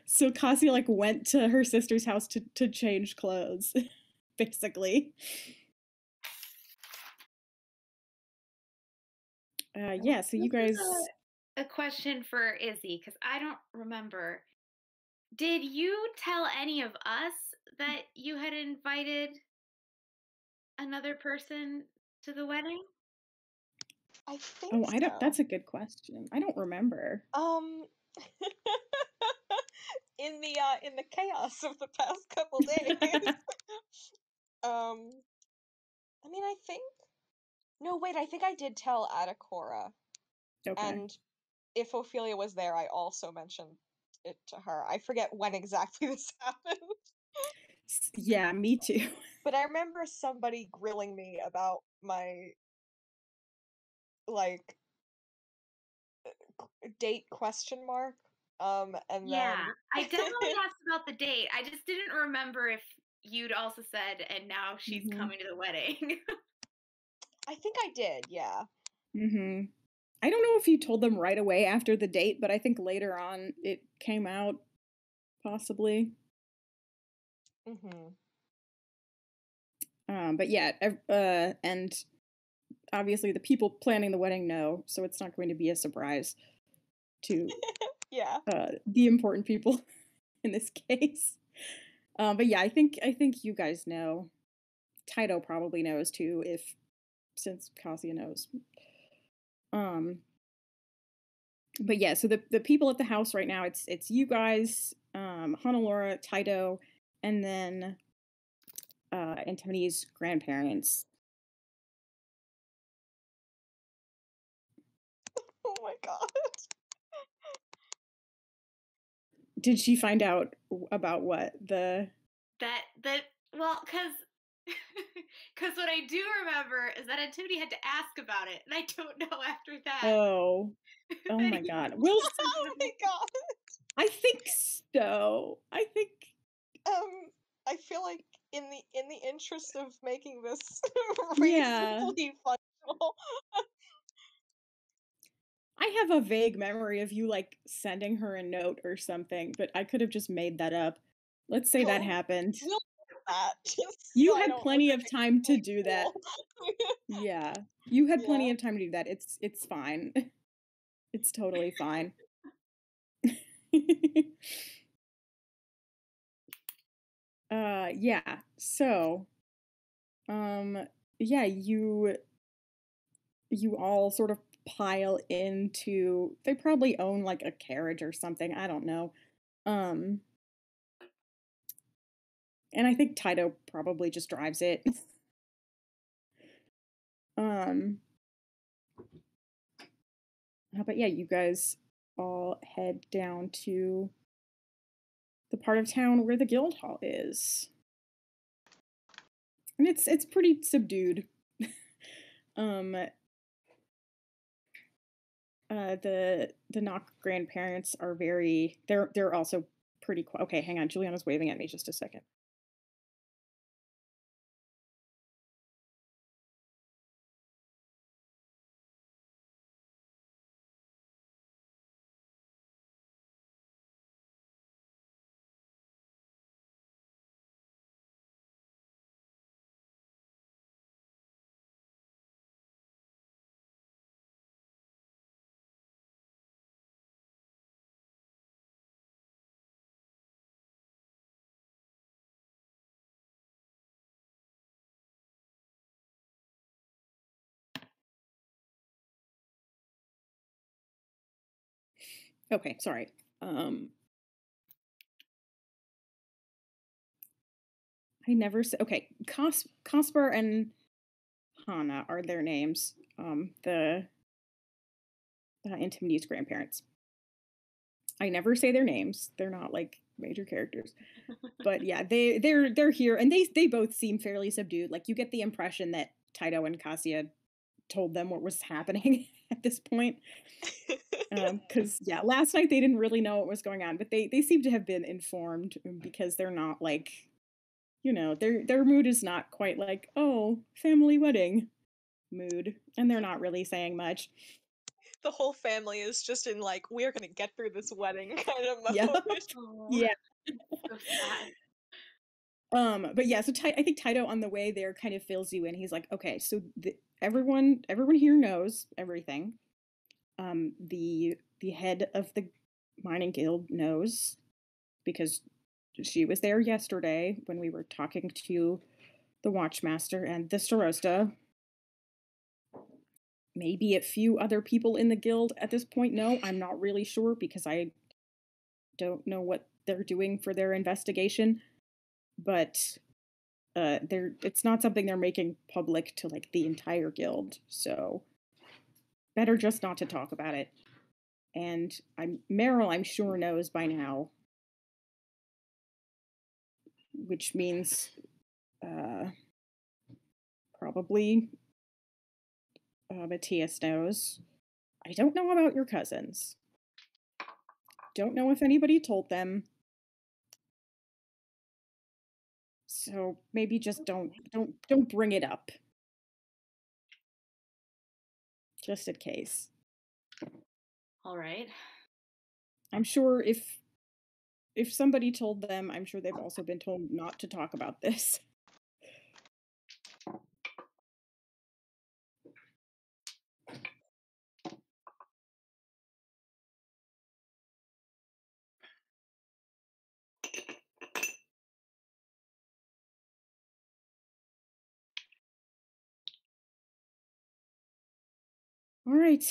So Cassia like went to her sister's house to change clothes, basically. Yeah, so you This is guys. a question for Izzy, because I don't remember. Did you tell any of us that you had invited another person to the wedding? I think Oh, I don't. so. That's a good question. I don't remember. In the chaos of the past couple days. I mean, I think. No, wait. I think I did tell Adakora, Okay. and if Ophelia was there, I also mentioned it to her. I forget when exactly this happened. Yeah, me too. But I remember somebody grilling me about my, like, date question mark. And Yeah, then I definitely asked about the date. I just didn't remember if you'd also said, and now she's coming to the wedding. I think I did, yeah. I don't know if you told them right away after the date, but I think later on it came out, possibly. But yeah, and obviously the people planning the wedding know, so it's not going to be a surprise to yeah. The important people in this case. But yeah, I think you guys know. Taito probably knows too, since Cassia knows. But yeah, so the people at the house right now, it's you guys, Honolora, Taito, and then Antoni's grandparents. Oh my god. Did she find out about what? Well, because what I do remember is that Antimony had to ask about it, and I don't know after that. Oh my god. Well, oh my god. I think so. I think. I feel like in the interest of making this reasonably functional. I have a vague memory of you like sending her a note or something, but I could have just made that up. Let's say that happened. We'll do that. You had plenty of time to do that. Yeah. You had plenty of time to do that. It's fine. It's totally fine. Yeah. So, yeah, you all sort of pile into, they probably own like a carriage or something, I don't know. And I think Taito probably just drives it. But yeah, you guys all head down to the part of town where the guild hall is. And it's pretty subdued. The Nock grandparents are they're also pretty quiet. Okay, hang on. Juliana's waving at me, just a second. Okay, sorry. I never said. Okay, Cosper and Hana are their names. The Intimity's grandparents. I never say their names. They're not like major characters. But yeah, they're here, and they both seem fairly subdued. Like you get the impression that Taito and Cassia told them what was happening at this point. Because yeah, last night they didn't really know what was going on, but they seem to have been informed because they're not like, their mood is not quite like, oh, family wedding mood, and they're not really saying much. the whole family is just in like, we're gonna get through this wedding kind of mode. Yep. Oh, Yeah. so sad. But yeah, so I think Taito on the way there kind of fills you in. He's like, okay, so everyone here knows everything. The head of the mining guild knows because she was there yesterday when we were talking to the watchmaster and the starosta. Maybe a few other people in the guild at this point know. I'm not really sure because I don't know what they're doing for their investigation, but it's not something they're making public to like the entire guild. So better just not to talk about it. And Meryl, I'm sure knows by now, which means probably Matthias knows. I don't know about your cousins. Don't know if anybody told them. So maybe just don't bring it up. Just in case. All right. I'm sure if somebody told them, I'm sure they've also been told not to talk about this. All right.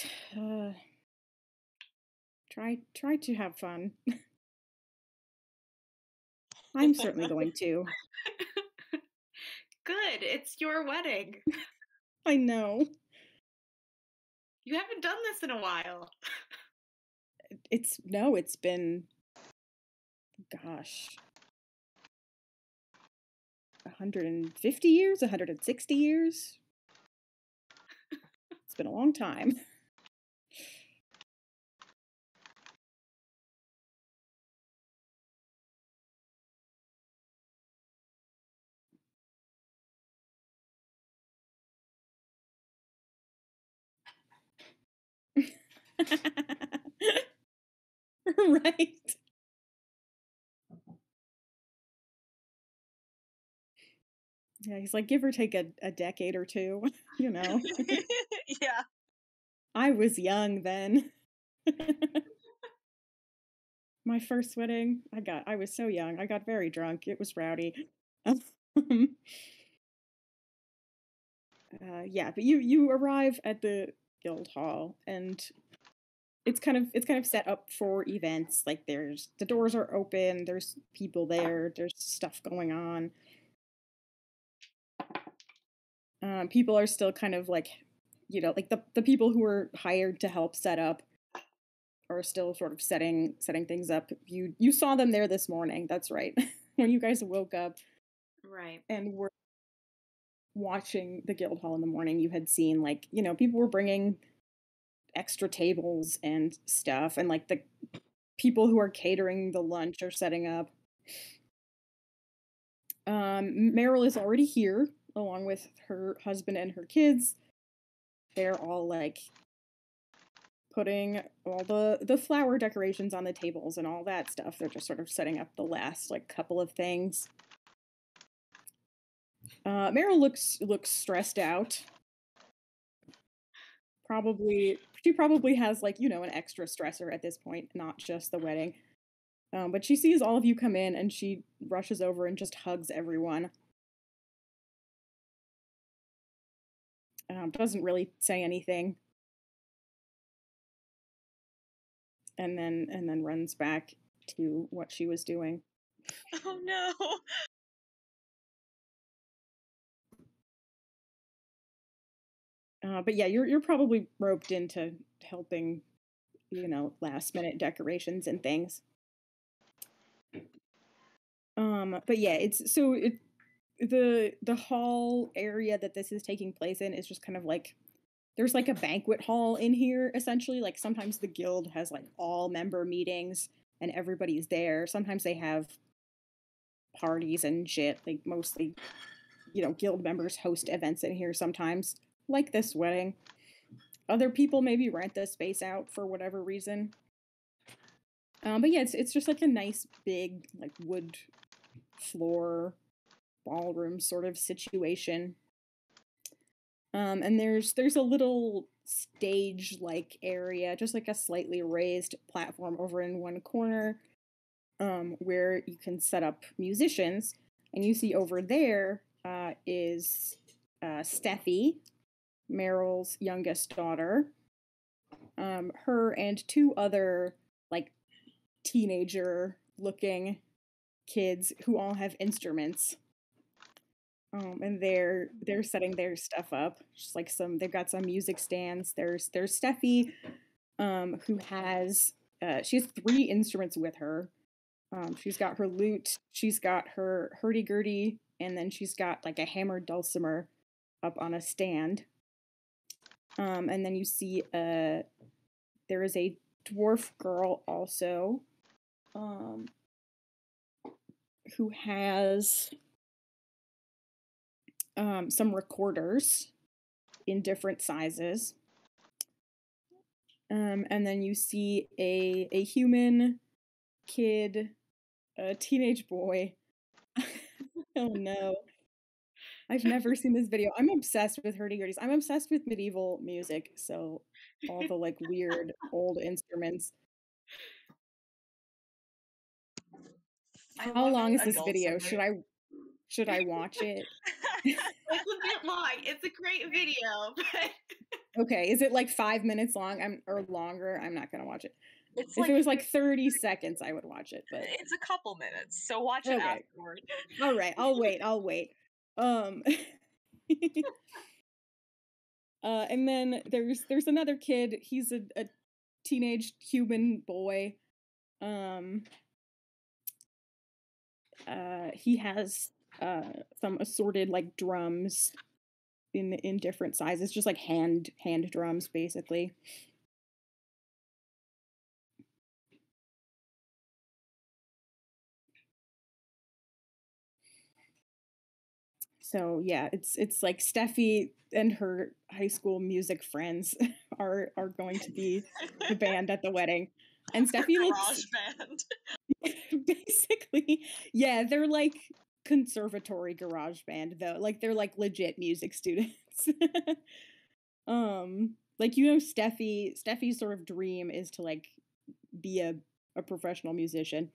Try to have fun. I'm certainly going to. Good. It's your wedding. I know. You haven't done this in a while. It's been, gosh, 150 years, 160 years. It's been a long time. Right. Yeah, he's like, give or take a decade or two, you know. Yeah. I was young then. My first wedding, I was so young. I got very drunk. It was rowdy. Yeah, but you arrive at the guild hall and it's kind of set up for events. Like the doors are open, there's people there, there's stuff going on. People are still kind of like, like the people who were hired to help set up are still sort of setting things up. You saw them there this morning. That's right. When you guys woke up Right. and were watching the guild hall in the morning, you had seen like, people were bringing extra tables and stuff, and like the people who are catering the lunch are setting up. Meryl is already here along with her husband and her kids. They're all like putting all the flower decorations on the tables and all that stuff. They're just sort of setting up the last like couple of things. Meryl looks stressed out. She probably has like, an extra stressor at this point, not just the wedding. But she sees all of you come in and she rushes over and just hugs everyone. Doesn't really say anything. And then runs back to what she was doing. Oh no. But yeah, you're probably roped into helping, last minute decorations and things. But yeah, the hall area that this is taking place in is just kind of like there's like a banquet hall in here essentially. Like sometimes the guild has like all member meetings and everybody's there. Sometimes they have parties and shit. Like mostly, guild members host events in here sometimes, like this wedding. other people maybe rent the space out for whatever reason. But yeah, it's just like a nice big like wood floor ballroom sort of situation. And there's a little stage like area, just like a slightly raised platform over in one corner, where you can set up musicians. And you see over there is Steffi, Meryl's youngest daughter. Her and two other like teenager looking kids who all have instruments. And they're setting their stuff up. Just like they've got some music stands. There's Steffi, who has she has three instruments with her. She's got her lute, she's got her hurdy-gurdy, and then she's got like a hammered dulcimer up on a stand. And then you see there is a dwarf girl also, who has some recorders in different sizes. And then you see a human kid, a teenage boy. Oh no. I've never seen this video. I'm obsessed with hurdy-gurdies. I'm obsessed with medieval music, so all the like weird old instruments. How long is this video? Should I watch it? It's a bit long. It's a great video, but Okay, is it like 5 minutes long? Or longer? I'm not gonna watch it. It's If it was like 30 seconds, I would watch it, but it's a couple minutes, so watch it okay. afterward. All right, I'll wait. And then there's another kid. He's a teenage human boy. He has some assorted like drums in different sizes, just like hand drums basically. So yeah, it's like Steffi and her high school music friends are going to be the band at the wedding. And Steffi looks Garage band. basically, yeah, they're like conservatory garage band though. Like they're like legit music students. Like Steffi's sort of dream is to like be a professional musician.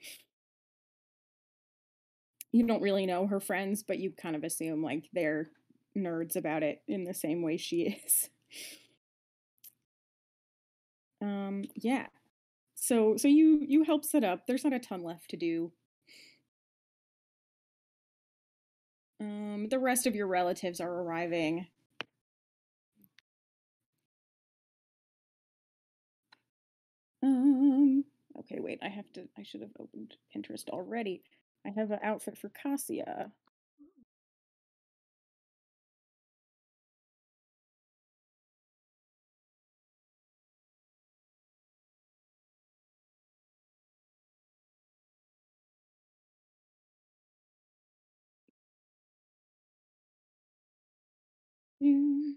You don't really know her friends, but you kind of assume like they're nerds about it in the same way she is. Yeah. So you help set up. There's not a ton left to do. The rest of your relatives are arriving. Okay, wait, I should have opened Pinterest already. I have an outfit for Cassia. Mm.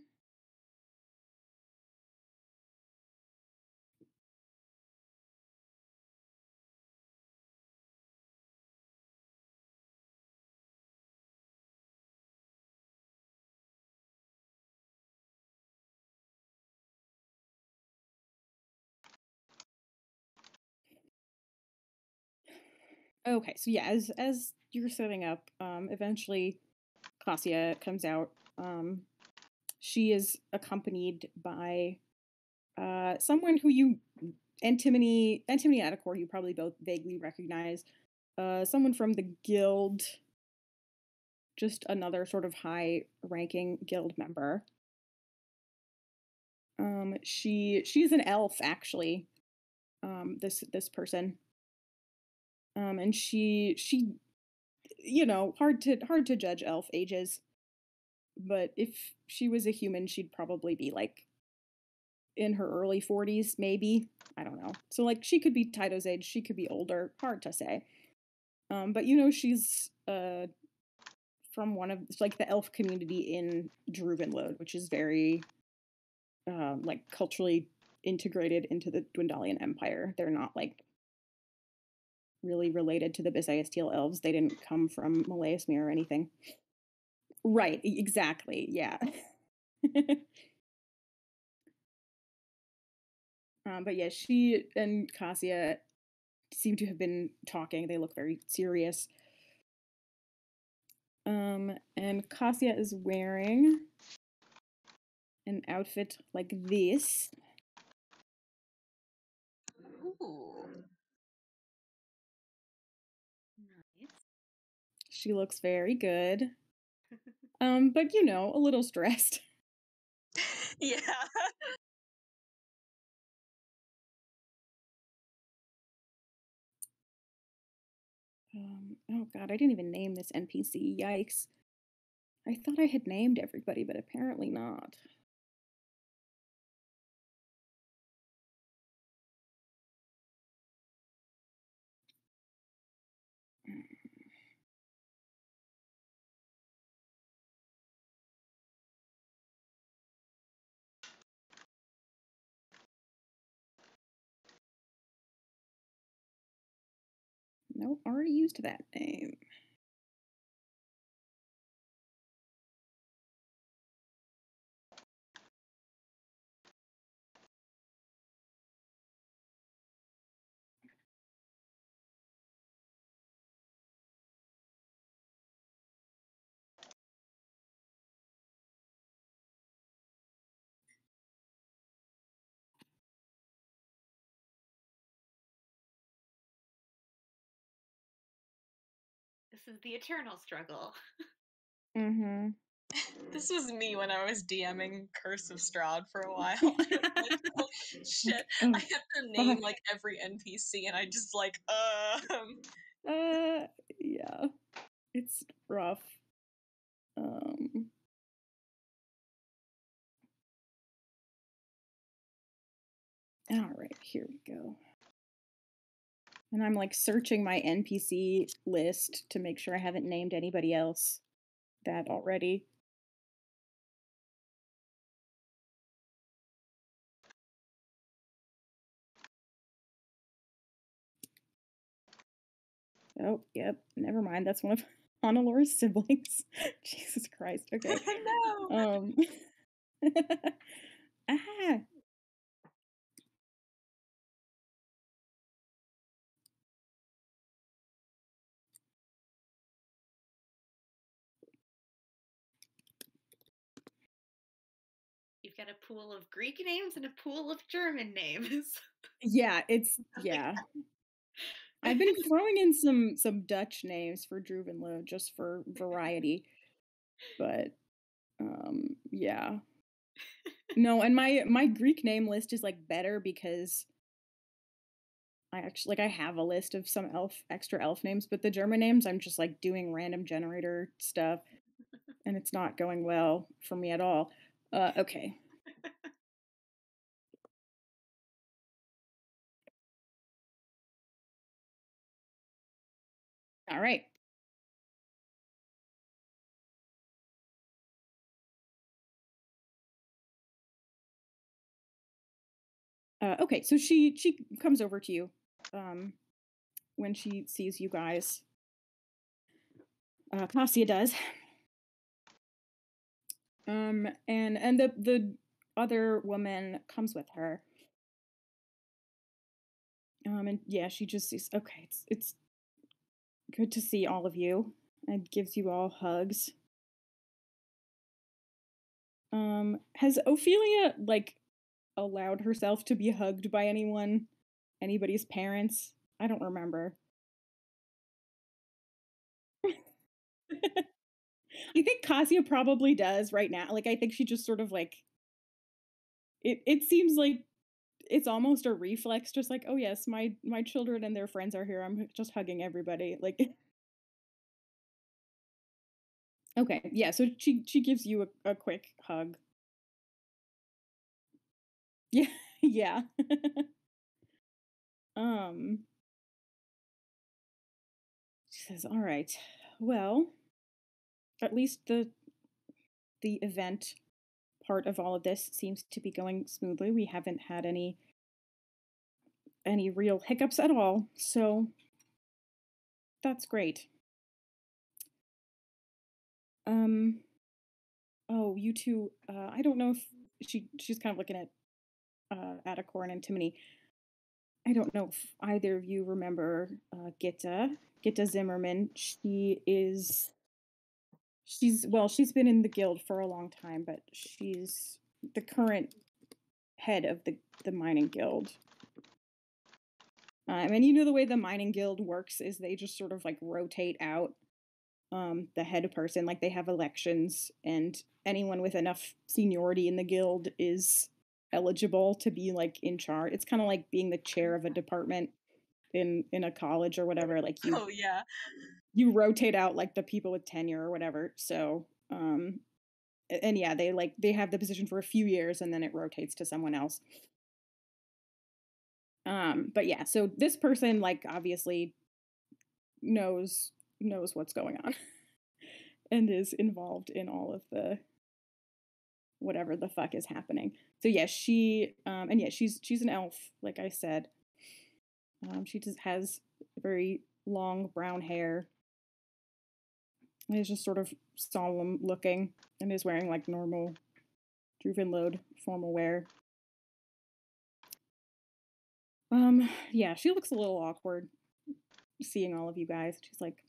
Okay, so yeah, as you're setting up, eventually Cassia comes out. She is accompanied by someone who you Antimony Atticor you probably both vaguely recognize. Someone from the guild, just another sort of high ranking guild member. She's an elf actually. This person. And she hard to judge elf ages, but if she was a human, she'd probably be like in her early 40s, maybe. I don't know. So like she could be Taito's age, she could be older, hard to say. But she's from one of like the elf community in Druvenlode, which is very like culturally integrated into the Dwendalian Empire. They're not like really related to the Bisaya Steel elves. They didn't come from Malaismere or anything. Right, exactly. Yeah. But yeah, she and Cassia seem to have been talking. They look very serious. And Cassia is wearing an outfit like this. Ooh. Nice. She looks very good. But you know, a little stressed. Yeah. Oh god, I didn't even name this NPC. Yikes. I thought I had named everybody, but apparently not. Nope, already used that name. This is the eternal struggle. Mm-hmm. This was me when I was DMing Curse of Strahd for a while. I was like, oh, shit, I have to name like every NPC, and I just like, Yeah, it's rough. All right, here we go. And I'm like searching my NPC list to make sure I haven't named anybody else that already. Oh, yep. Never mind. That's one of Honalora's siblings. Jesus Christ. Okay. no. Ah. You've got a pool of Greek names and a pool of German names. Yeah, yeah. I've been throwing in some Dutch names for Druvenlo just for variety. But yeah. No, and my Greek name list is like better because I actually like I have a list of some extra elf names, but the German names I'm just like doing random generator stuff and it's not going well for me at all. Okay. All right. Okay, so she comes over to you when she sees you guys. Cassia does. And the other woman comes with her. And yeah, she just sees. Okay, it's good to see all of you, and gives you all hugs. Has Ophelia like allowed herself to be hugged by anyone? Anybody's parents? I don't remember. I think Cassia probably does right now. Like I think she just sort of like it seems like it's almost a reflex, just like, oh yes, my children and their friends are here. I'm just hugging everybody. Like okay, yeah, so she gives you a quick hug. Yeah, yeah. um she says, all right, well, at least the event part of all of this seems to be going smoothly. We haven't had any real hiccups at all, so that's great. Um, oh, you two, I don't know if she's kind of looking at Atacorn and Timony. I don't know if either of you remember Gitta Zimmerman. She's been in the guild for a long time, but she's the current head of the mining guild. And you know the way the mining guild works is they just sort of like rotate out the head person. Like they have elections, and anyone with enough seniority in the guild is eligible to be like in charge. It's kind of like being the chair of a department in a college or whatever. Like Oh yeah. you rotate out like the people with tenure or whatever. So and yeah, they have the position for a few years and then it rotates to someone else. But yeah, so this person like obviously knows what's going on and is involved in all of the whatever the fuck is happening. So yeah, she's an elf, like I said. She just has very long brown hair and is just sort of solemn looking and is wearing like normal Druvenlode formal wear. Yeah, she looks a little awkward seeing all of you guys. She's like,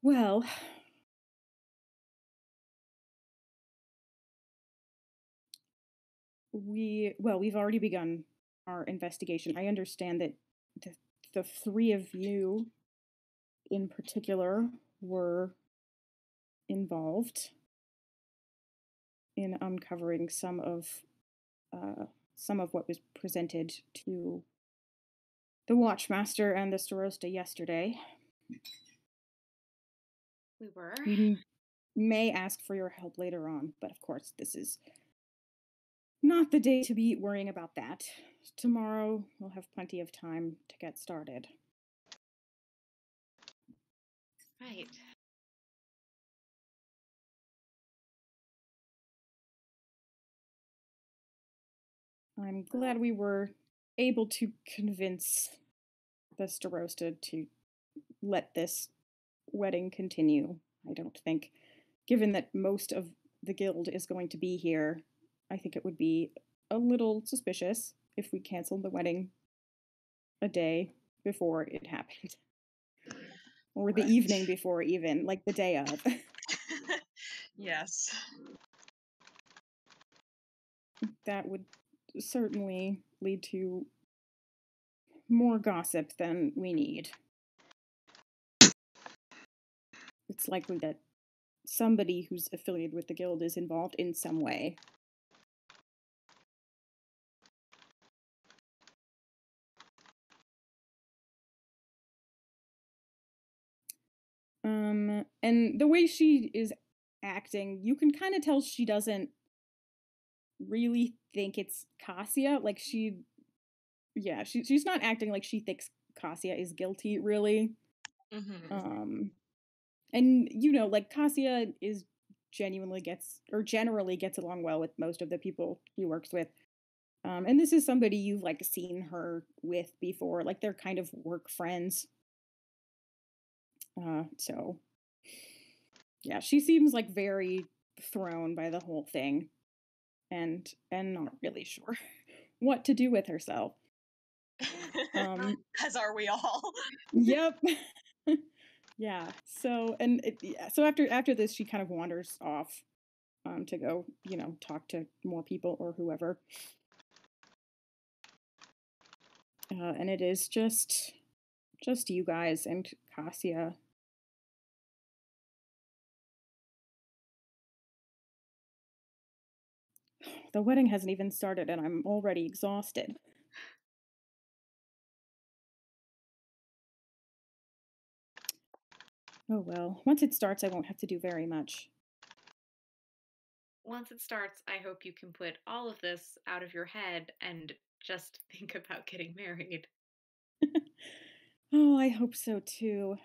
well, we've already begun our investigation. I understand that the three of you in particular were involved in uncovering some of what was presented to the Watchmaster and the Starosta yesterday. We were. We may ask for your help later on, but of course, this is not the day to be worrying about that. Tomorrow, we'll have plenty of time to get started. Right. I'm glad we were able to convince the Starosta to let this wedding continue. I don't think, given that most of the guild is going to be here, I think it would be a little suspicious if we canceled the wedding a day before it happened. Or the evening before, even, like the day of. Yes. That would certainly lead to more gossip than we need. It's likely that somebody who's affiliated with the guild is involved in some way. And the way she is acting, you can kind of tell she doesn't really think it's Cassia. Like she's not acting like she thinks Cassia is guilty, really. Mm-hmm. And you know, like Cassia is generally gets along well with most of the people she works with. And this is somebody you've like seen her with before, like they're kind of work friends. So yeah, she seems like very thrown by the whole thing and not really sure what to do with herself. As are we all. Yep. Yeah. So so after this she kind of wanders off to go, talk to more people or whoever. And it is just you guys and Cassia. The wedding hasn't even started and I'm already exhausted. Oh well, once it starts I won't have to do very much. Once it starts, I hope you can put all of this out of your head and just think about getting married. Oh, I hope so too.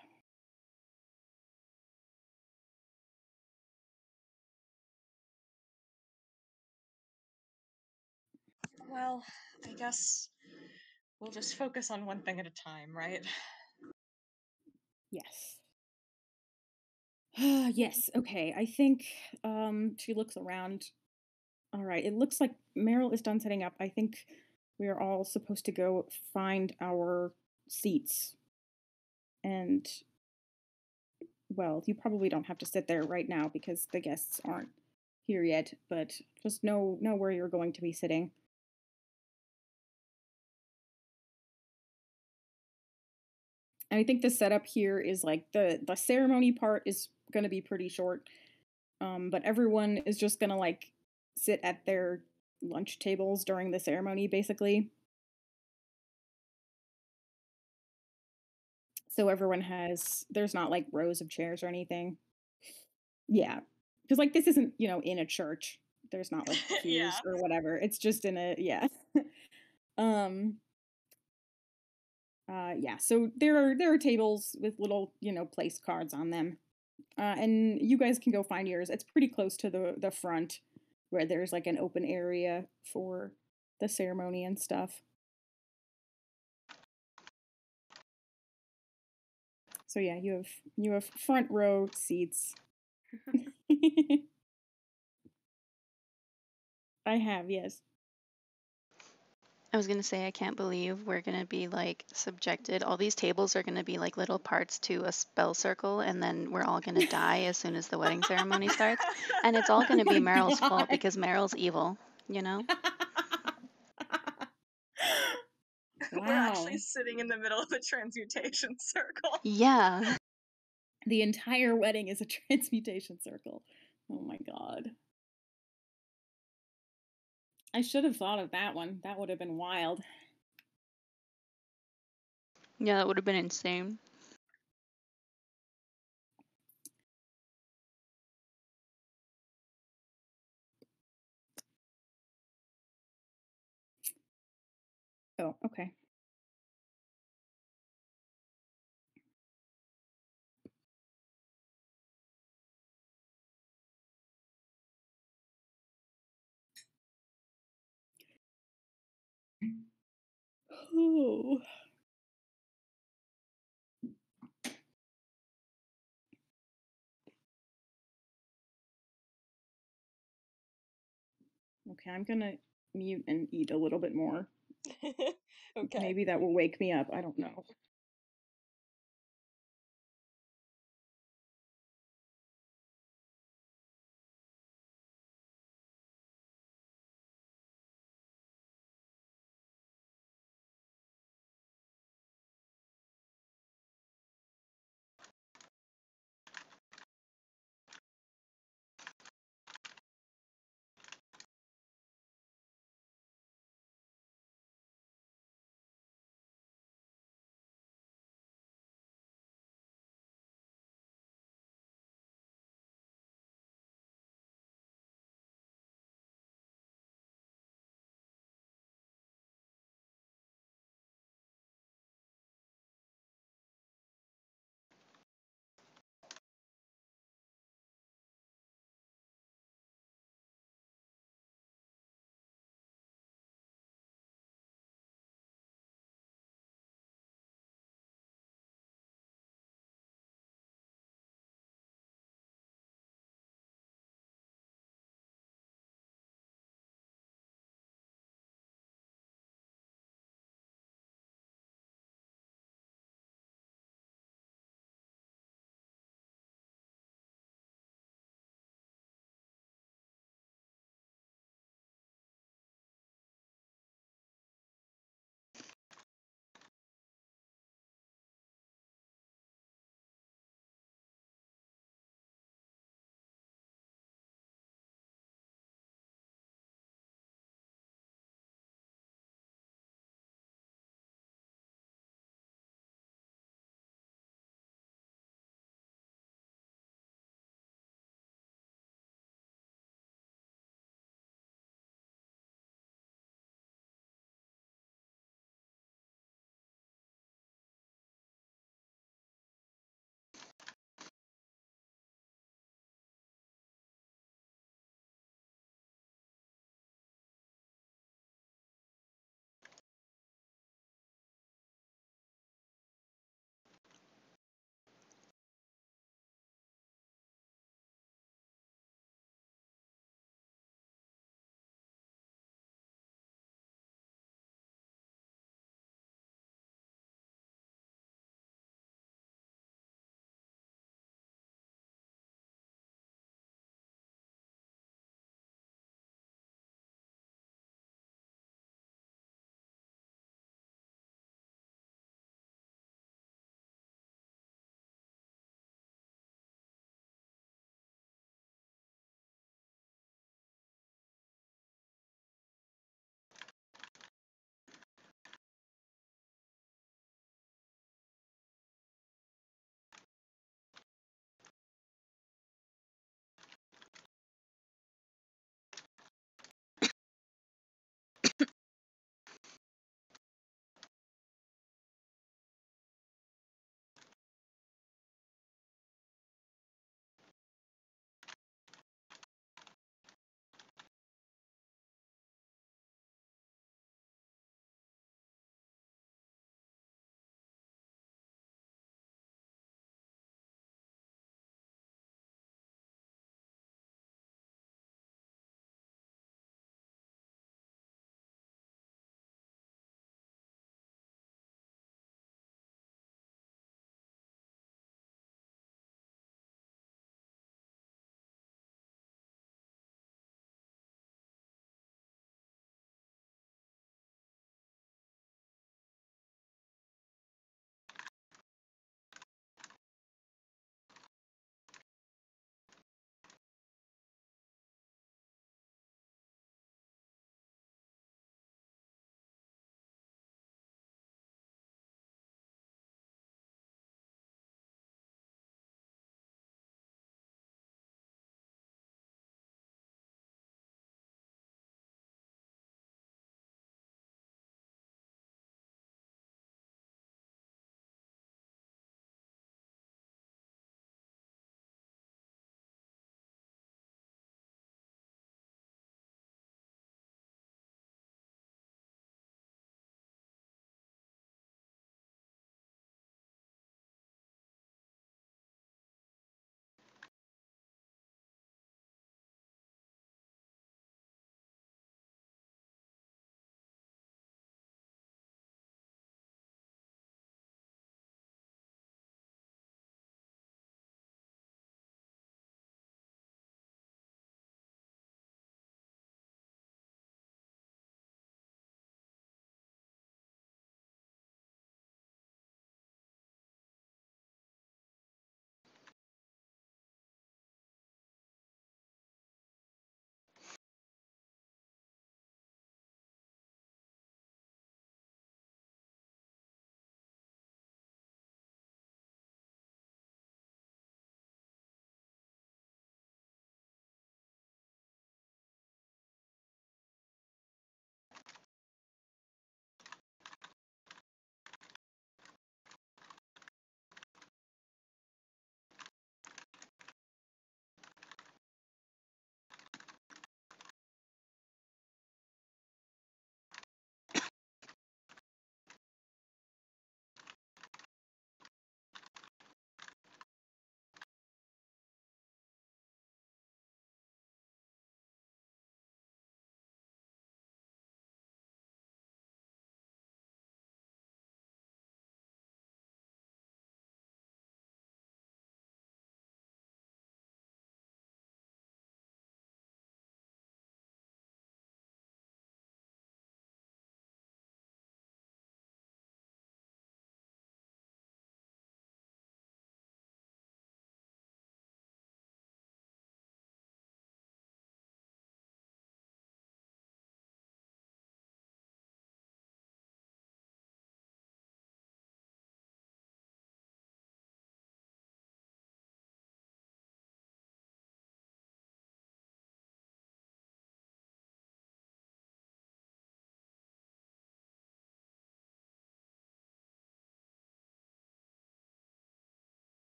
Well, I guess we'll just focus on one thing at a time, right? Yes. Yes. Okay. I think she looks around. All right. It looks like Meryl is done setting up. I think we are all supposed to go find our seats. And well, you probably don't have to sit there right now because the guests aren't here yet, but just know where you're going to be sitting. And I think the setup here is like the ceremony part is going to be pretty short. But everyone is just going to like sit at their lunch tables during the ceremony basically. So everyone has there's not like rows of chairs or anything. Yeah. Cuz like this isn't, in a church. There's not like Yeah. pews or whatever. It's just in a yeah. um yeah, so there are tables with little, place cards on them. And you guys can go find yours. It's pretty close to the front where there's like an open area for the ceremony and stuff. So yeah, you have front row seats. I have, yes. I was gonna say, I can't believe we're gonna be like subjected. All these tables are gonna be like little parts to a spell circle, and then we're all gonna die as soon as the wedding ceremony starts. And it's all Oh gonna be my Meryl's fault god. because Meryl's evil, you know? We're actually Wow. sitting in the middle of a transmutation circle. Yeah. The entire wedding is a transmutation circle. Oh my god. I should have thought of that one. That would have been wild. Yeah, that would have been insane. Oh, okay. Oh. Okay, I'm gonna mute and eat a little bit more. Okay. Maybe that will wake me up. I don't know.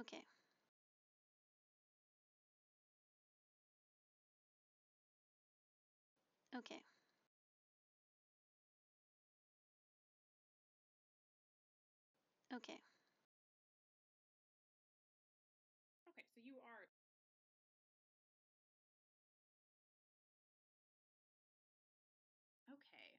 Okay. Okay. Okay. Okay, so you are. Okay.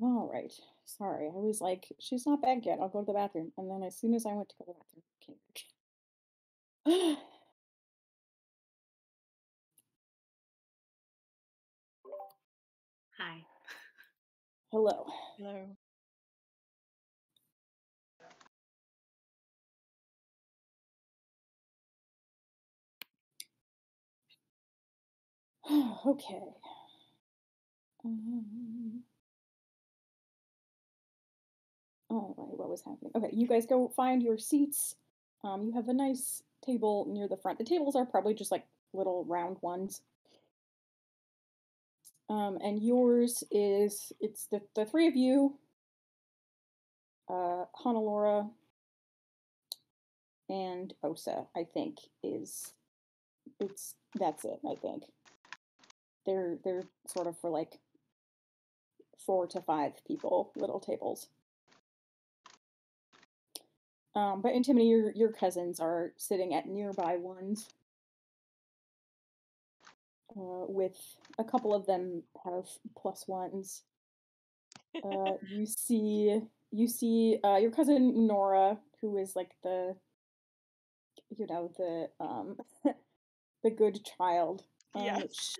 All right. Sorry, I was like, she's not back yet. I'll go to the bathroom. And then as soon as I went to go to the bathroom, came back. Hi. Hello. Hello. Okay. Um, all right, what was happening? Okay, you guys go find your seats. You have a nice table near the front. The tables are probably just like little round ones. And yours is it's the three of you, Honolora and Osa, I think, that's it, I think. They're sort of for like 4 to 5 people, little tables. But Antimony, your cousins are sitting at nearby ones. With a couple of them have +1s. You see your cousin Nora, who is like the the good child. Yes.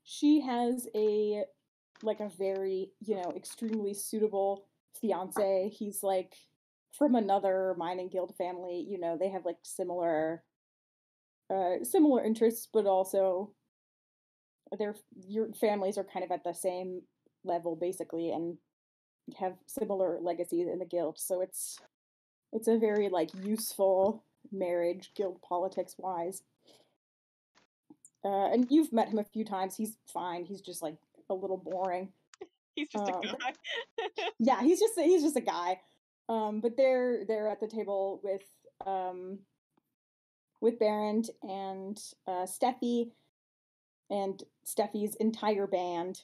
She has a very, extremely suitable fiance. He's like from another mining guild family. They have like similar interests, but also your families are kind of at the same level basically, and have similar legacies in the guild. So it's a very like useful marriage, guild politics wise. And you've met him a few times. He's fine. He's just like a little boring. He's just a Um, guy. yeah, he's just a guy. But they're at the table with Barrent and Steffi and Steffi's entire band.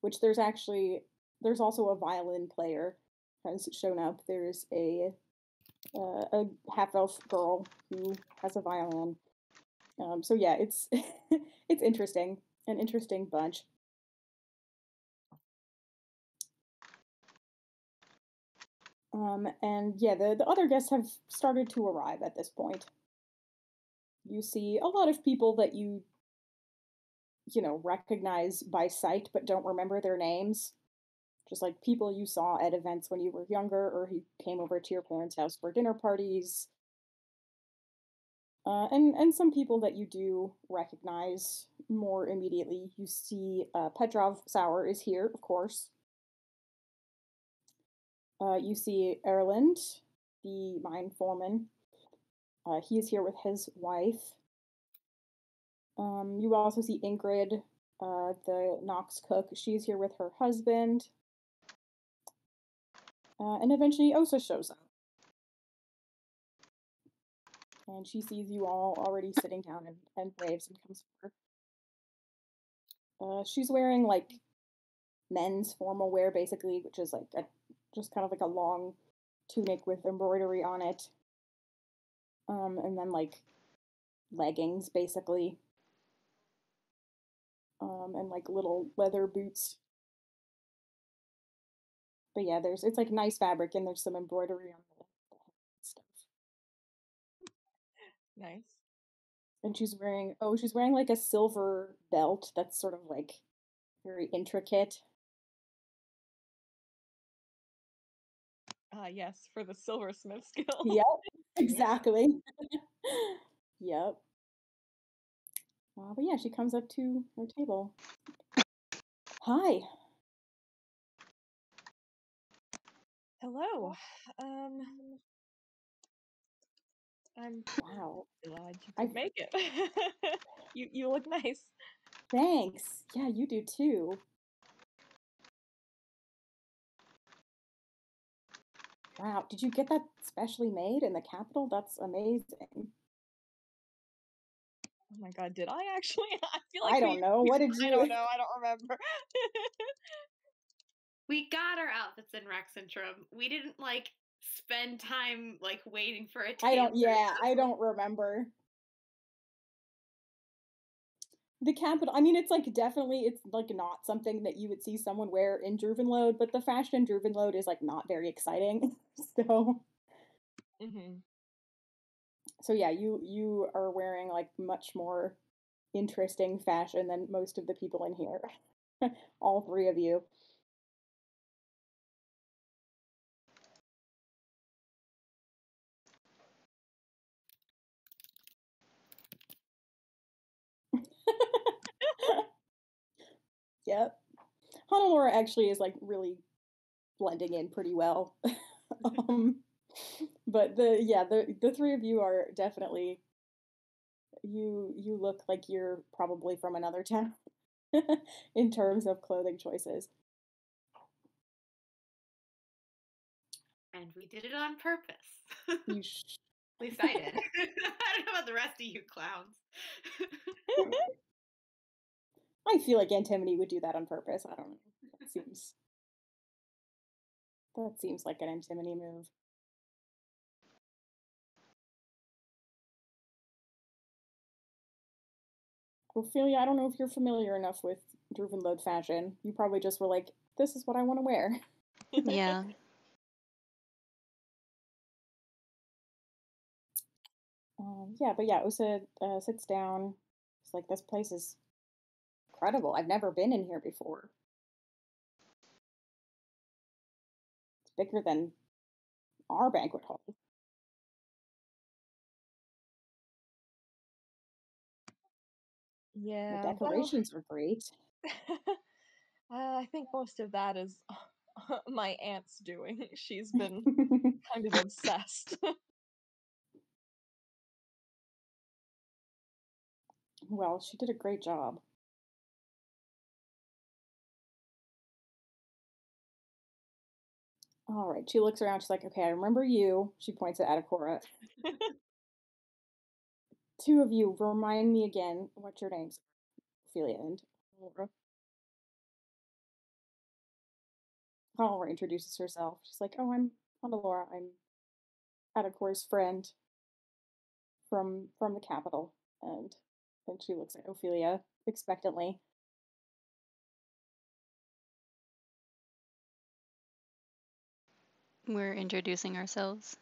Which there's also a violin player has shown up. There's a half elf girl who has a violin. So yeah, it's it's interesting, an interesting bunch. And yeah, the other guests have started to arrive at this point. You see a lot of people that you recognize by sight but don't remember their names. just like people you saw at events when you were younger or who came over to your parents' house for dinner parties. And some people that you do recognize more immediately. You see Petrov Sauer is here, of course. You see Erland, the mine foreman. He is here with his wife. You also see Ingrid, the Knox cook. She's here with her husband. And eventually Osa shows up. And she sees you all already sitting down and waves and comes forward. She's wearing like men's formal wear, basically, which is like just kind of like a long tunic with embroidery on it. And then like leggings, basically. And like little leather boots. But yeah, it's like nice fabric and there's some embroidery on the stuff. Nice. And she's wearing like a silver belt that's sort of like very intricate. Yes, for the silversmith skill. Yep, exactly. Yep. But yeah, she comes up to her table. Hi. Hello. I'm Wow. glad you could make it. You look nice. Thanks. Yeah, you do too. Wow, did you get that specially made in the capital? That's amazing. Oh my god, did I actually? I feel like I don't know. What did you? I don't know. I don't remember. We got our outfits in Rexentrum. We didn't like spend time like waiting for a tailor. I don't remember. The capital, I mean, it's like definitely, it's like not something that you would see someone wear in Druvenlode, but the fashion in Druvenlode is like not very exciting. So, so yeah, you are wearing like much more interesting fashion than most of the people in here. All three of you. Yep. Hannelore actually is like really blending in pretty well. But the three of you are definitely you look like you're probably from another town in terms of clothing choices. And we did it on purpose. You At least I did. I don't know about the rest of you clowns. I feel like Antimony would do that on purpose. I don't know. That seems like an Antimony move. Ophelia, I don't know if you're familiar enough with Druvenlode fashion. You probably just were like, this is what I want to wear. Yeah. But yeah, Osa sits down. It's like, this place is incredible. I've never been in here before. It's bigger than our banquet hall. Yeah. The decorations are great. I think most of that is my aunt's doing. She's been kind of obsessed. Well, she did a great job. All right, she looks around. She's like, okay, I remember you. She points at Adakora. Two of you, remind me again what your names are. Ophelia and Laura. Laura introduces herself. She's like, oh, I'm Laura. I'm Adakora's friend from the capital. And then she looks at Ophelia expectantly. We're introducing ourselves.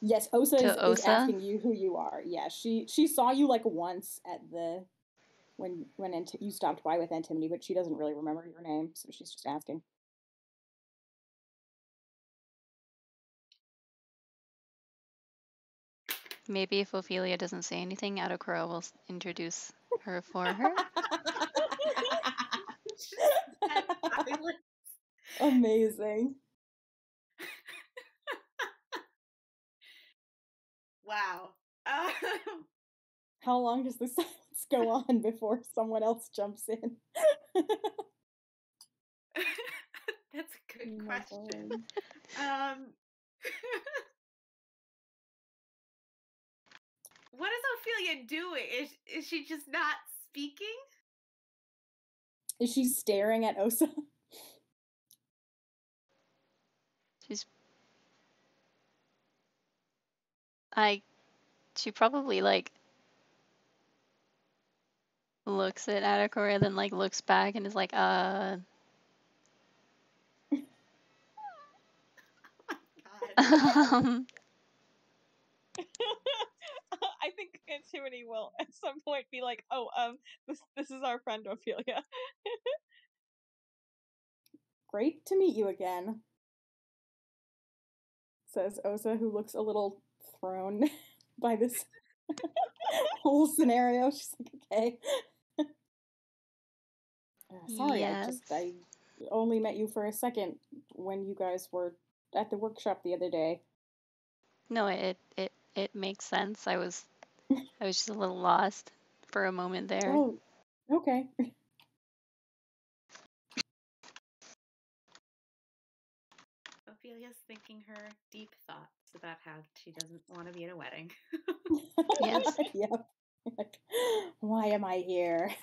Yes, Osa is Osa? asking you who you are. Yeah, she saw you like once at the when you stopped by with Antimony, but she doesn't really remember your name, so she's just asking. Maybe if Ophelia doesn't say anything, Adokura will introduce her for her. Amazing. Wow. How long does the silence go on before someone else jumps in? That's a good Oh my question. God. What is Ophelia doing? Is she just not speaking? Is she staring at Osa? She probably like looks at Adokura, then like looks back and is like, God. I think Antimony will at some point be like, "Oh, this is our friend Ophelia." Great to meet you again, says Osa, who looks a little thrown by this whole scenario. She's like, okay. Sorry, yes. I only met you for a second when you guys were at the workshop the other day. No, it makes sense. I was just a little lost for a moment there. Oh, okay. Ophelia's thinking her deep thoughts about how she doesn't want to be at a wedding. Yes. Yep. Like, why am I here?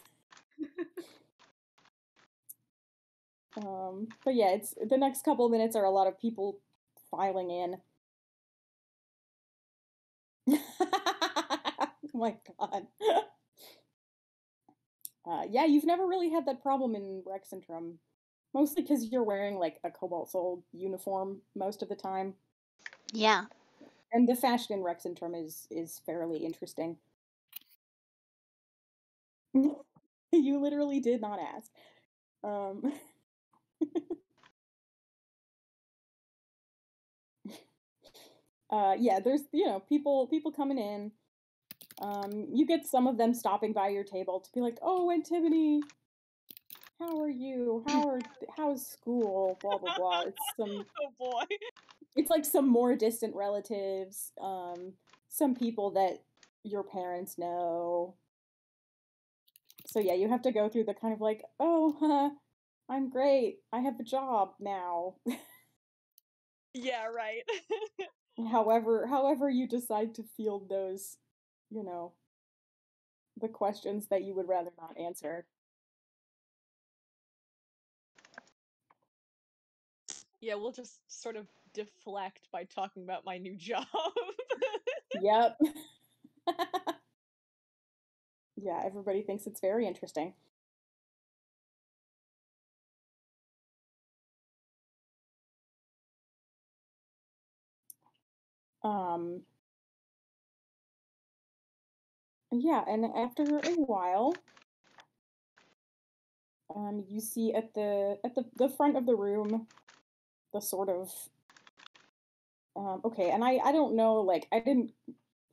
But yeah, it's the next couple of minutes are a lot of people filing in. Oh my god. Yeah, you've never really had that problem in Rexentrum. Mostly because you're wearing like a Cobalt Soul uniform most of the time. Yeah. And the fashion in Rexentrum is fairly interesting. You literally did not ask. Yeah, there's people coming in. You get some of them stopping by your table to be like, "Oh, Antimony, how are you? How's school? Blah blah blah." It's some Oh boy. It's like some more distant relatives, some people that your parents know. So yeah, you have to go through the kind of like, "Oh, I'm great. I have a job now." Yeah, right. However you decide to field those, you know, the questions that you would rather not answer. Yeah, we'll just sort of deflect by talking about my new job. Yep. Yeah, everybody thinks it's very interesting. Um, yeah, and after a while, you see at the front of the room, the sort of okay, and I don't know, like I didn't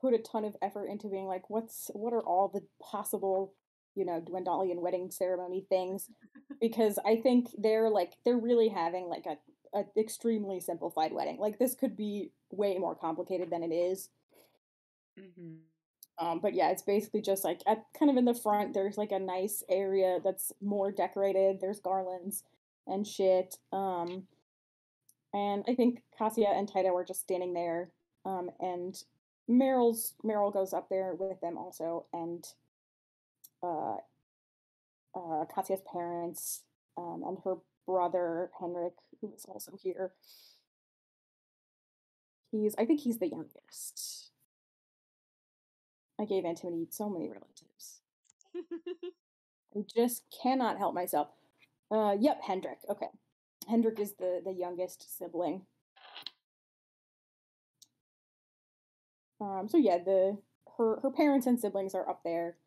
put a ton of effort into being like, what are all the possible, Dwendalian wedding ceremony things, because I think they're really having like a extremely simplified wedding. Like this could be way more complicated than it is. Mm-hmm. But yeah, it's basically just like at kind of in the front, there's like a nice area that's more decorated. There's garlands and shit. And I think Cassia and Taito are just standing there. And Meryl goes up there with them also, and uh, Cassia's parents, and her brother Henrik, who is also here. I think he's the youngest. I gave Antimony so many relatives. I just cannot help myself. Yep, Hendrik. Okay. Hendrik is the youngest sibling. So yeah, her parents and siblings are up there.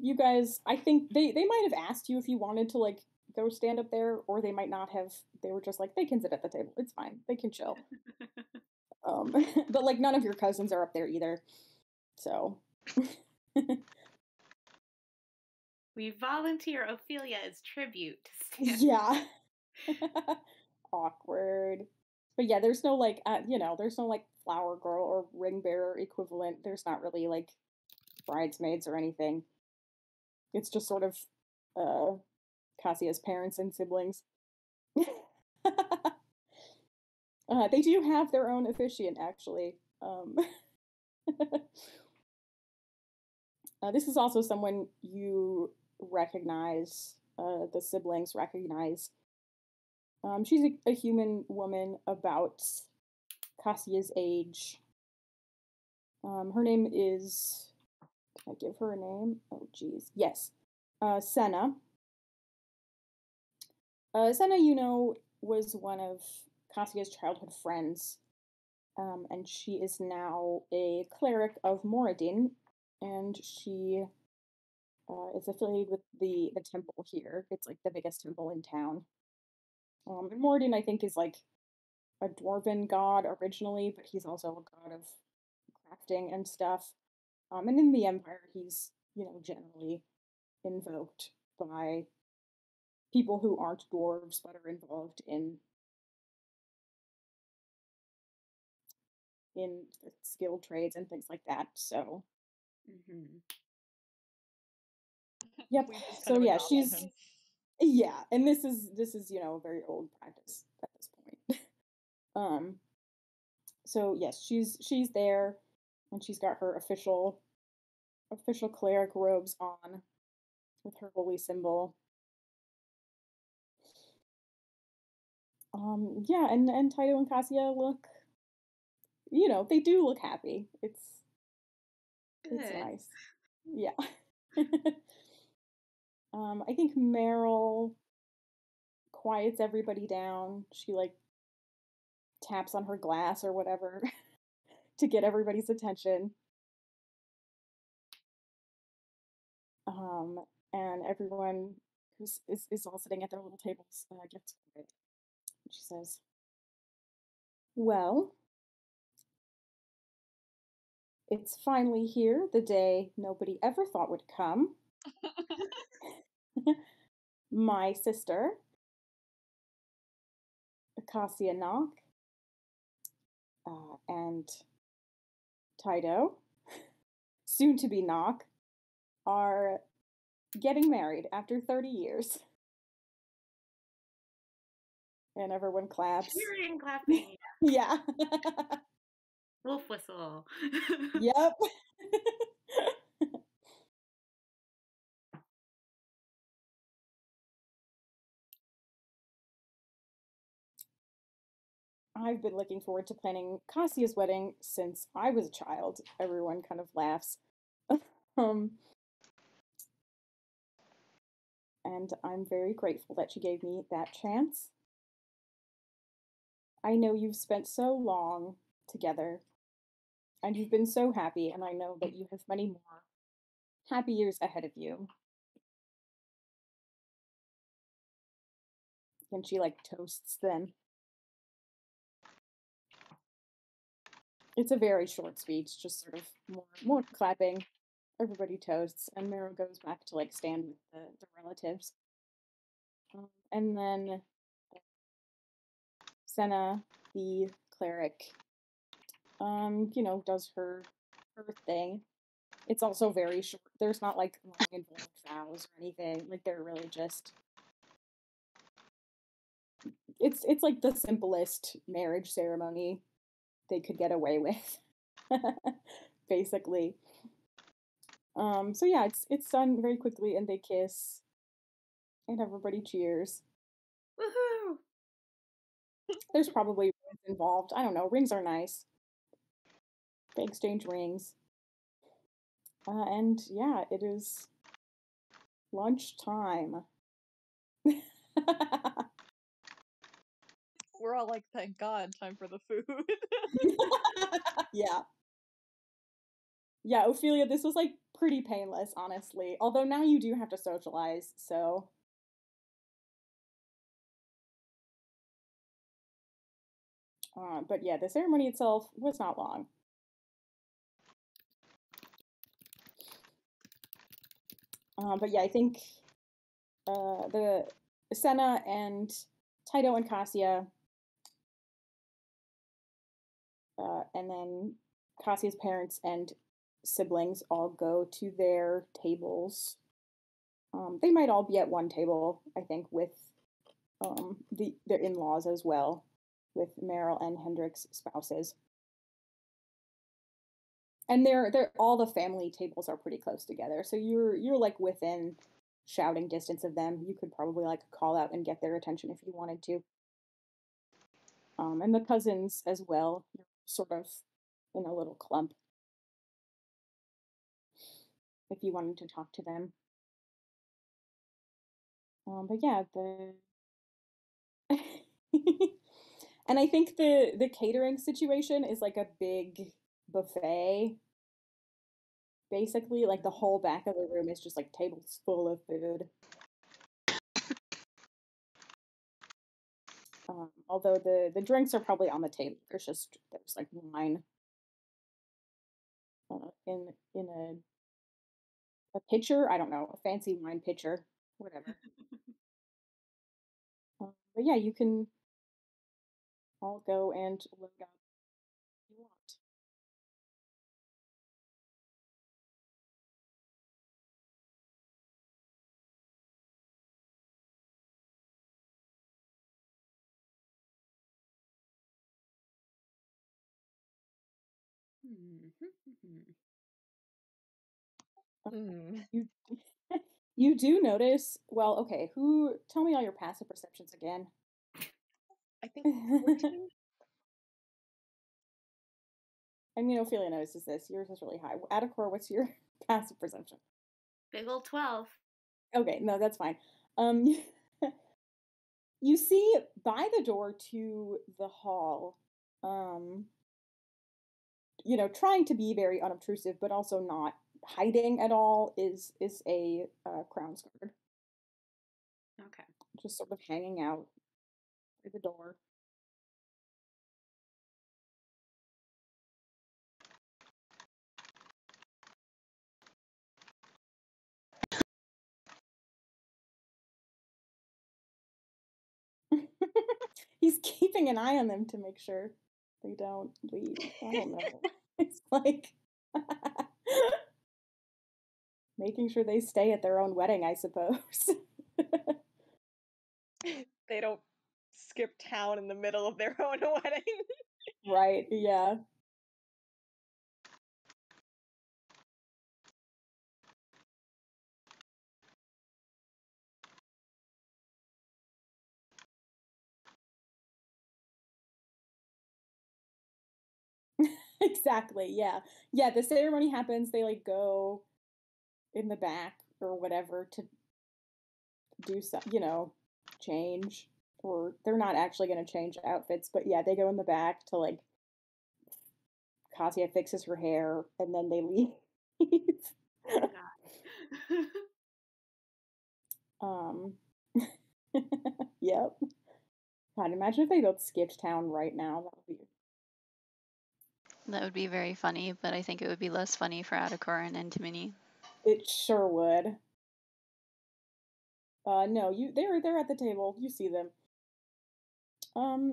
You guys, I think they might have asked you if you wanted to like they'll stand up there, or they might not have. They were just like, they can sit at the table. It's fine. They can chill. But like none of your cousins are up there either. So We volunteer Ophelia as tribute to stand. yeah. Awkward. But yeah, there's no like there's no like flower girl or ring bearer equivalent. There's not really like bridesmaids or anything. It's just sort of Cassia's parents and siblings. They do have their own officiant, actually. This is also someone you recognize, the siblings recognize. She's a human woman about Cassia's age. Her name is. Can I give her a name? Oh, geez. Yes. Senna. Senna, was one of Cassia's childhood friends. And she is now a cleric of Moradin, and she is affiliated with the temple here. It's like the biggest temple in town. And Moradin, I think, is like a dwarven god originally, but he's also a god of crafting and stuff. And in the Empire, he's generally invoked by people who aren't dwarves but are involved in skilled trades and things like that. So, yep. We just kind So of yeah, adopted she's him. and this is a very old practice at this point. So yes, she's there, and she's got her official cleric robes on with her holy symbol. Yeah, and Taito and Cassia look, they do look happy. It's nice. Yeah. I think Meryl quiets everybody down. She like taps on her glass or whatever to get everybody's attention. And everyone who's is all sitting at their little tables gets quiet. She says, "Well, it's finally here, the day nobody ever thought would come. My sister, Cassia Knock, and Taito, soon to be Knock, are getting married after 30 years." And everyone claps. Cheering, clapping. Yeah. Wolf whistle. Yep. I've been looking forward to planning Cassia's wedding since I was a child. Everyone kind of laughs. And I'm very grateful that she gave me that chance. I know you've spent so long together, and you've been so happy, and I know that you have many more happy years ahead of you. And she like toasts them. It's a very short speech, just sort of more clapping. Everybody toasts, and Meryl goes back to like stand with the relatives. And then Senna, the cleric, does her thing. It's also very short. There's not like long involved vows or anything. Like they're really just it's like the simplest marriage ceremony they could get away with. Basically. So yeah, it's done very quickly, and they kiss and everybody cheers. Woohoo! There's probably rings involved. I don't know. Rings are nice. They exchange rings. And yeah, it is lunchtime. We're all like, thank God, time for the food. Yeah. Yeah, Ophelia, this was like pretty painless, honestly. Although now you do have to socialize, so But yeah, the ceremony itself was not long. But yeah, I think the Senna and Taito and Cassia, and then Cassia's parents and siblings all go to their tables. They might all be at one table, I think, with their in-laws as well, with Meryl and Hendrik's spouses. And they're all the family tables are pretty close together, so you're like within shouting distance of them. You could probably like call out and get their attention if you wanted to. And the cousins as well, you're sort of in a little clump if you wanted to talk to them. But yeah, the and I think the catering situation is like a big buffet. Basically, like the whole back of the room is just like tables full of food. Although the drinks are probably on the table. There's like wine in a pitcher. I don't know, a fancy wine pitcher, whatever. But yeah, you can all go and load up if you want. Hmm. You you do notice. Well, okay. Who? Tell me all your passive perceptions again. I think 14. I mean, Ophelia notices this. Yours is really high. Adacor, what's your passive perception? Big old 12. Okay, no, that's fine. Um, you see by the door to the hall, um, trying to be very unobtrusive, but also not hiding at all, is a Crown's Guard, Okay. just sort of hanging out by the door. He's keeping an eye on them to make sure they don't leave. I don't know. It's like making sure they stay at their own wedding, I suppose. They don't skip town in the middle of their own wedding. Right, yeah. Exactly, yeah. Yeah, the ceremony happens, they like go in the back or whatever to do some, change. Or they're not actually going to change outfits, but yeah, they go in the back to like Katia fixes her hair and then they leave. Oh God. um Yep. God, imagine if they both skipped town right now. That would be very funny, but I think it would be less funny for Adacor and Antimony. It sure would. No, they're at the table. You see them.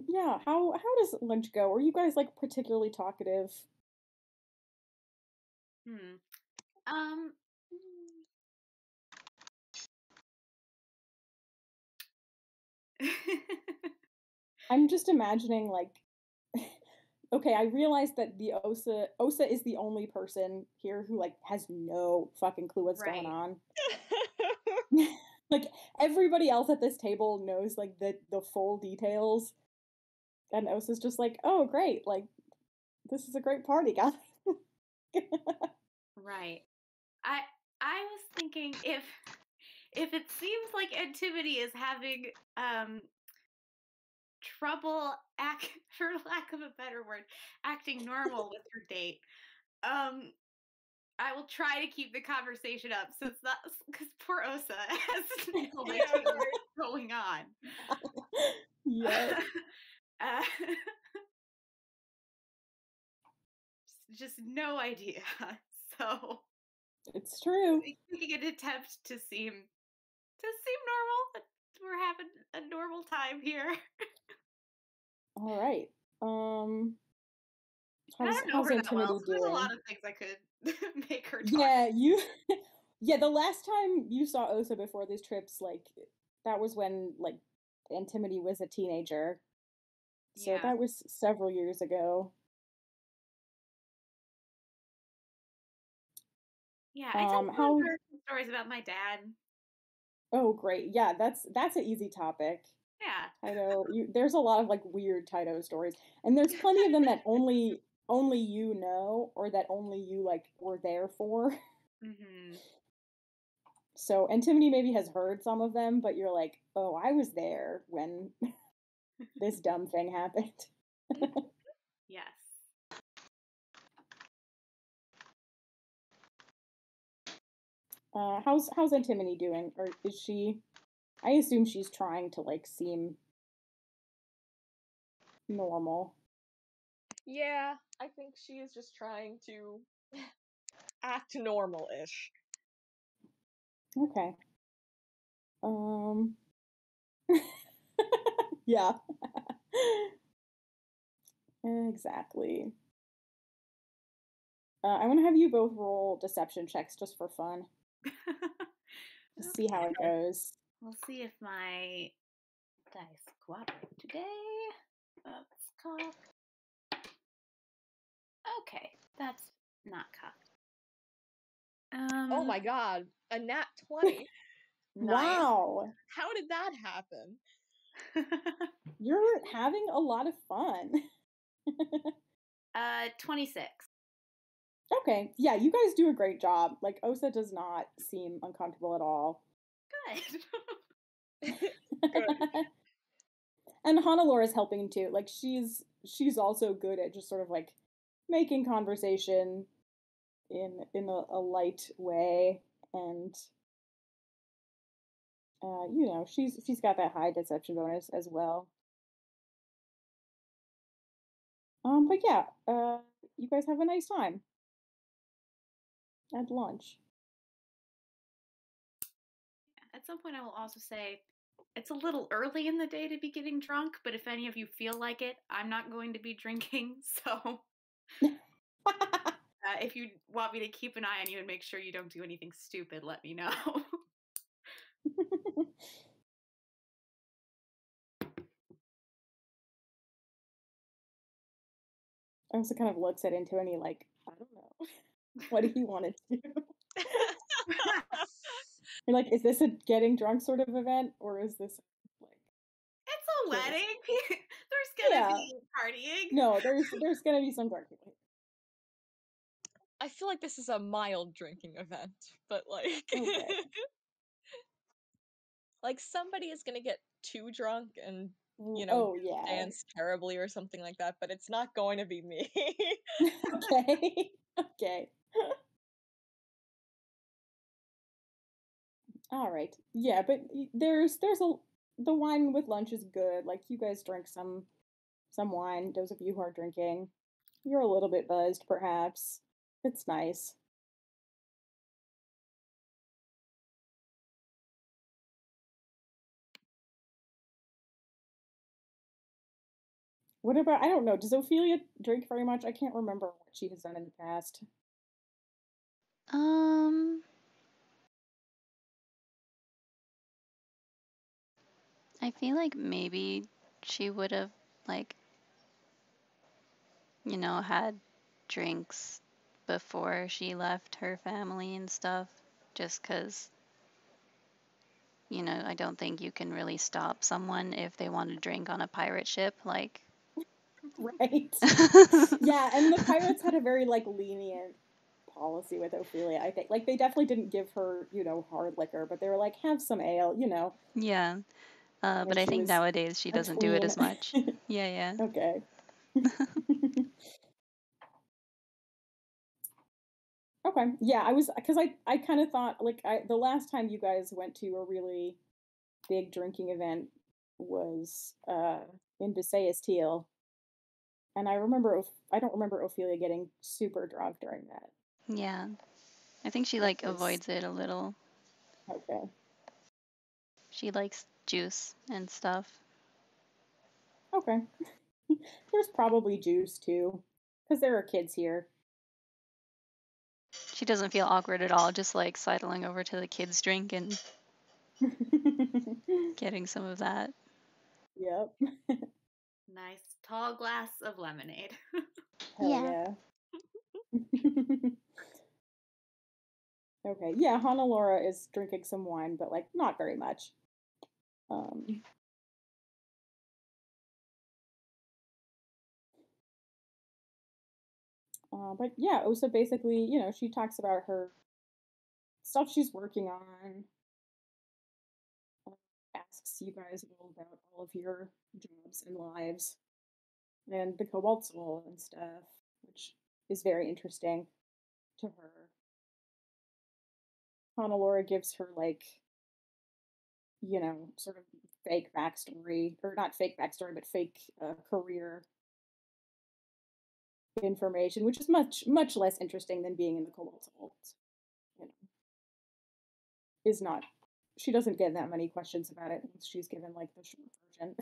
Yeah, how does lunch go? Are you guys like particularly talkative? Um. I'm just imagining like okay, I realize that the Osa is the only person here who like has no fucking clue what's going Right. on. Like everybody else at this table knows like the full details. And Osa's just like, "Oh, great. Like this is a great party, guys." Right. I was thinking if it seems like Antimony is having trouble for lack of a better word, acting normal with her date, I will try to keep the conversation up since that's because poor Osa has no idea what's going on. Yeah. uh, just no idea. So It's true. making an attempt to seem normal. That we're having a normal time here. All right. I don't know How's her that well, Antimony so there's a lot doing? of things I could make her talk. Yeah, you. Yeah, the last time you saw Osa before these trips, like that was when like Antimony was a teenager. So Yeah. that was several years ago. Yeah, I told How? her some stories about my dad. Oh, great. Yeah, that's an easy topic. Yeah. Taito, there's a lot of like weird Taito stories, and there's plenty of them that only you know, or that only you like were there for. Mm-hmm. So Antimony maybe has heard some of them, but you're like, oh, I was there when this dumb thing happened. Yes. How's Antimony doing? Or is she? I assume she's trying to like seem normal. Yeah, I think she is just trying to act normal-ish. Okay. Yeah. Exactly. I want to have you both roll deception checks just for fun. To see how it goes. We'll see if my dice cooperate today. Let's cock. Okay, that's not cocked. Oh my god, a nat 20. Nice. Wow. How did that happen? You're having a lot of fun. 26. Okay. Yeah, you guys do a great job. Like Osa does not seem uncomfortable at all. Good. Good. And Hannelore is helping too. Like she's also good at just sort of like making conversation in a light way, and you know, she's got that high deception bonus as well. But yeah, you guys have a nice time at lunch. At some point, I will also say it's a little early in the day to be getting drunk, but if any of you feel like it, I'm not going to be drinking. So if you want me to keep an eye on you and make sure you don't do anything stupid, let me know. Osa kind of looks at Antonio like, I don't know. What do you want to do? You're like, is this a getting drunk sort of event, or is this like It's a curious? wedding. There's gonna be partying. No, there's gonna be some drunk people. I feel like this is a mild drinking event, but like Okay. like somebody is gonna get too drunk and Oh yeah. dance terribly or something like that, but it's not going to be me. Okay. Okay. All right. Yeah, but there's a the wine with lunch is good. Like you guys drink some wine. Those of you who are drinking, you're a little bit buzzed, perhaps. It's nice. What about, I don't know, does Ophelia drink very much? I can't remember what she has done in the past. I feel like maybe she would have, like, had drinks before she left her family and stuff, just because, I don't think you can really stop someone if they want to drink on a pirate ship, like. Right. Yeah, and the pirates had a very like lenient policy with Ophelia, I think. Like they definitely didn't give her, hard liquor, but they were like, have some ale, Yeah. But I she think was nowadays she a doesn't do it tween. as much. Yeah. Okay. Okay. Yeah, because I kind of thought like the last time you guys went to a really big drinking event was in Visayas Teal. And I don't remember Ophelia getting super drunk during that. Yeah. I think she like Because avoids it a little. okay, She likes juice and stuff. okay. There's probably juice too, because there are kids here. She doesn't feel awkward at all, just like sidling over to the kids' drink and getting some of that. Yep. Nice tall glass of lemonade. Hell yeah. Okay, yeah, Hannelore is drinking some wine, but like not very much. Um, but yeah, Osa basically, she talks about her stuff she's working on, uh, asks you guys all about all of your jobs and lives, and the Cobalt Soul and stuff, which is very interesting to her. Hannelore gives her like, sort of fake backstory, or not fake backstory, but fake career information, which is much less interesting than being in the Cobalt Vault. You know, is not. She doesn't get that many questions about it once she's given like the short version.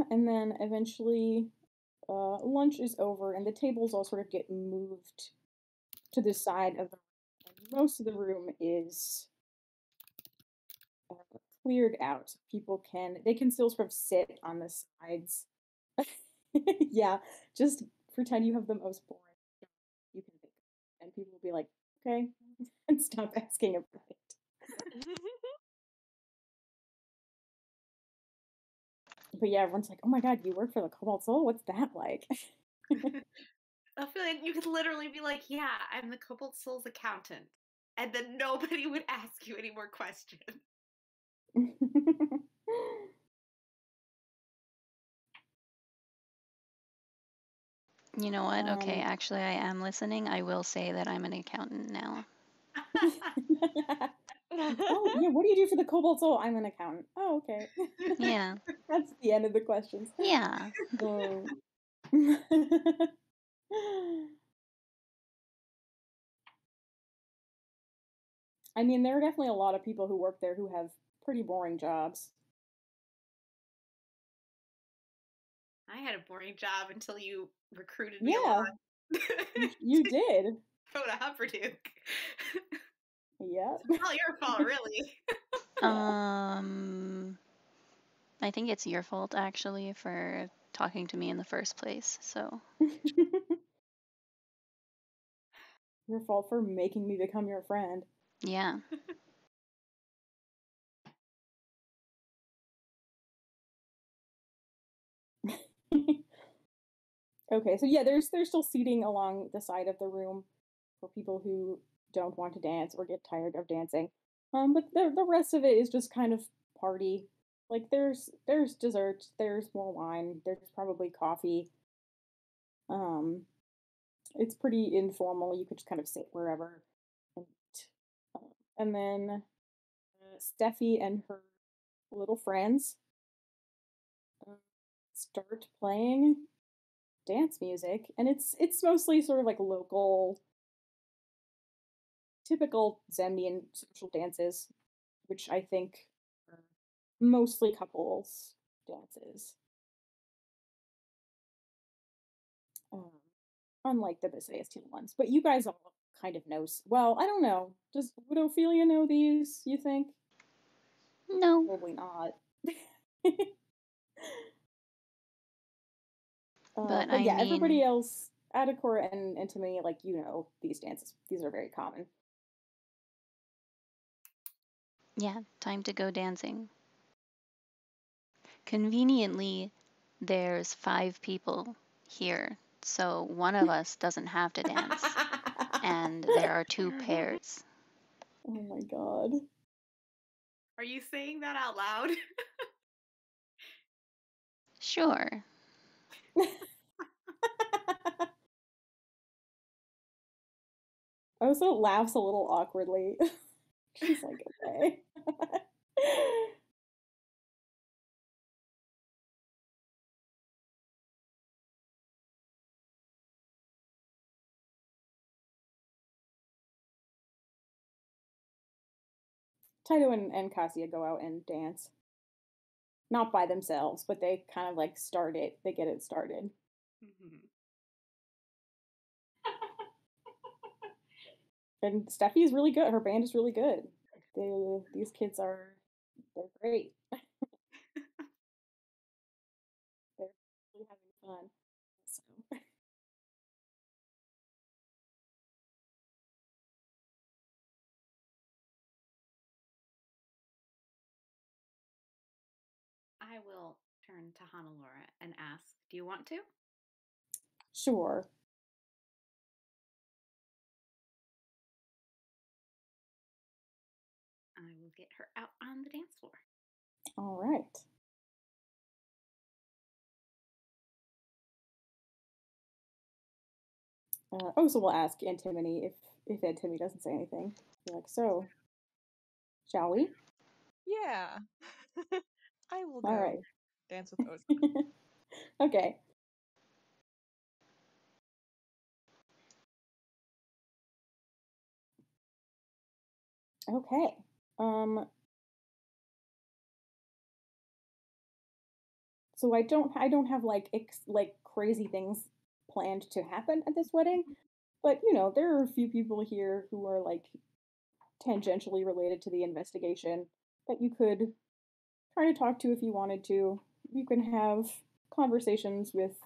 And then eventually, lunch is over, and the tables all sort of get moved to the side of the room. And most of the room is cleared out. People can still sort of sit on the sides. Yeah, just pretend you have the most boring job you can think of, and people will be like, okay, and stop asking about it. But yeah, everyone's like, oh my god, you work for the Cobalt Soul? What's that like? I feel like you could literally be like, yeah, I'm the Cobalt Soul's accountant. And then nobody would ask you any more questions. You know what? Okay, actually, I am listening. I will say that I'm an accountant now. Oh, yeah, what do you do for the Cobalt Soul? I'm an accountant. Oh, okay. Yeah. That's the end of the questions. Yeah. I mean, there are definitely a lot of people who work there who have pretty boring jobs. I had a boring job until you recruited me Yeah, along. you did. Go to Hupperduke. Yep. It's all your fault, really. Yeah. I think it's your fault actually for talking to me in the first place. So Your fault for making me become your friend. yeah. Okay, so yeah, there's still seating along the side of the room for people who don't want to dance or get tired of dancing. But the rest of it is just kind of party. Like there's dessert, there's more wine, there's probably coffee. Um, it's pretty informal. You could just kind of sit wherever. And, uh, and then Steffi and her little friends uh, start playing dance music, and it's mostly sort of like local, typical Zemnian social dances, which I think are mostly couples dances. Um, Unlike the Bisayas ones, but you guys all kind of know. Well, I don't know. Would Ophelia know these? You think? No. Probably not. But But I yeah, everybody mean, else, Adakor and to me, like these dances. These are very common. yeah, time to go dancing. Conveniently, there's 5 people here, so one of us doesn't have to dance. And there are 2 pairs. Oh my god. Are you saying that out loud? Sure. Osa laughs a little awkwardly. She's like, okay. Taito and Cassia go out and dance. Not by themselves, but they kind of like start it. They get it started. Mhm. And Steffi is really good. Her band is really good. These kids they're great. They're really having fun. So. I will turn to Hannelore and ask, do you want to? Sure. I will get her out on the dance floor. All right. So we'll ask Antimony if Antimony doesn't say anything. Be like, so, shall we? Yeah. I will All go right. dance with Osa. Okay. Okay. So I don't have like crazy things planned to happen at this wedding, but there are a few people here who are like tangentially related to the investigation that you could try to talk to if you wanted to. You can have conversations with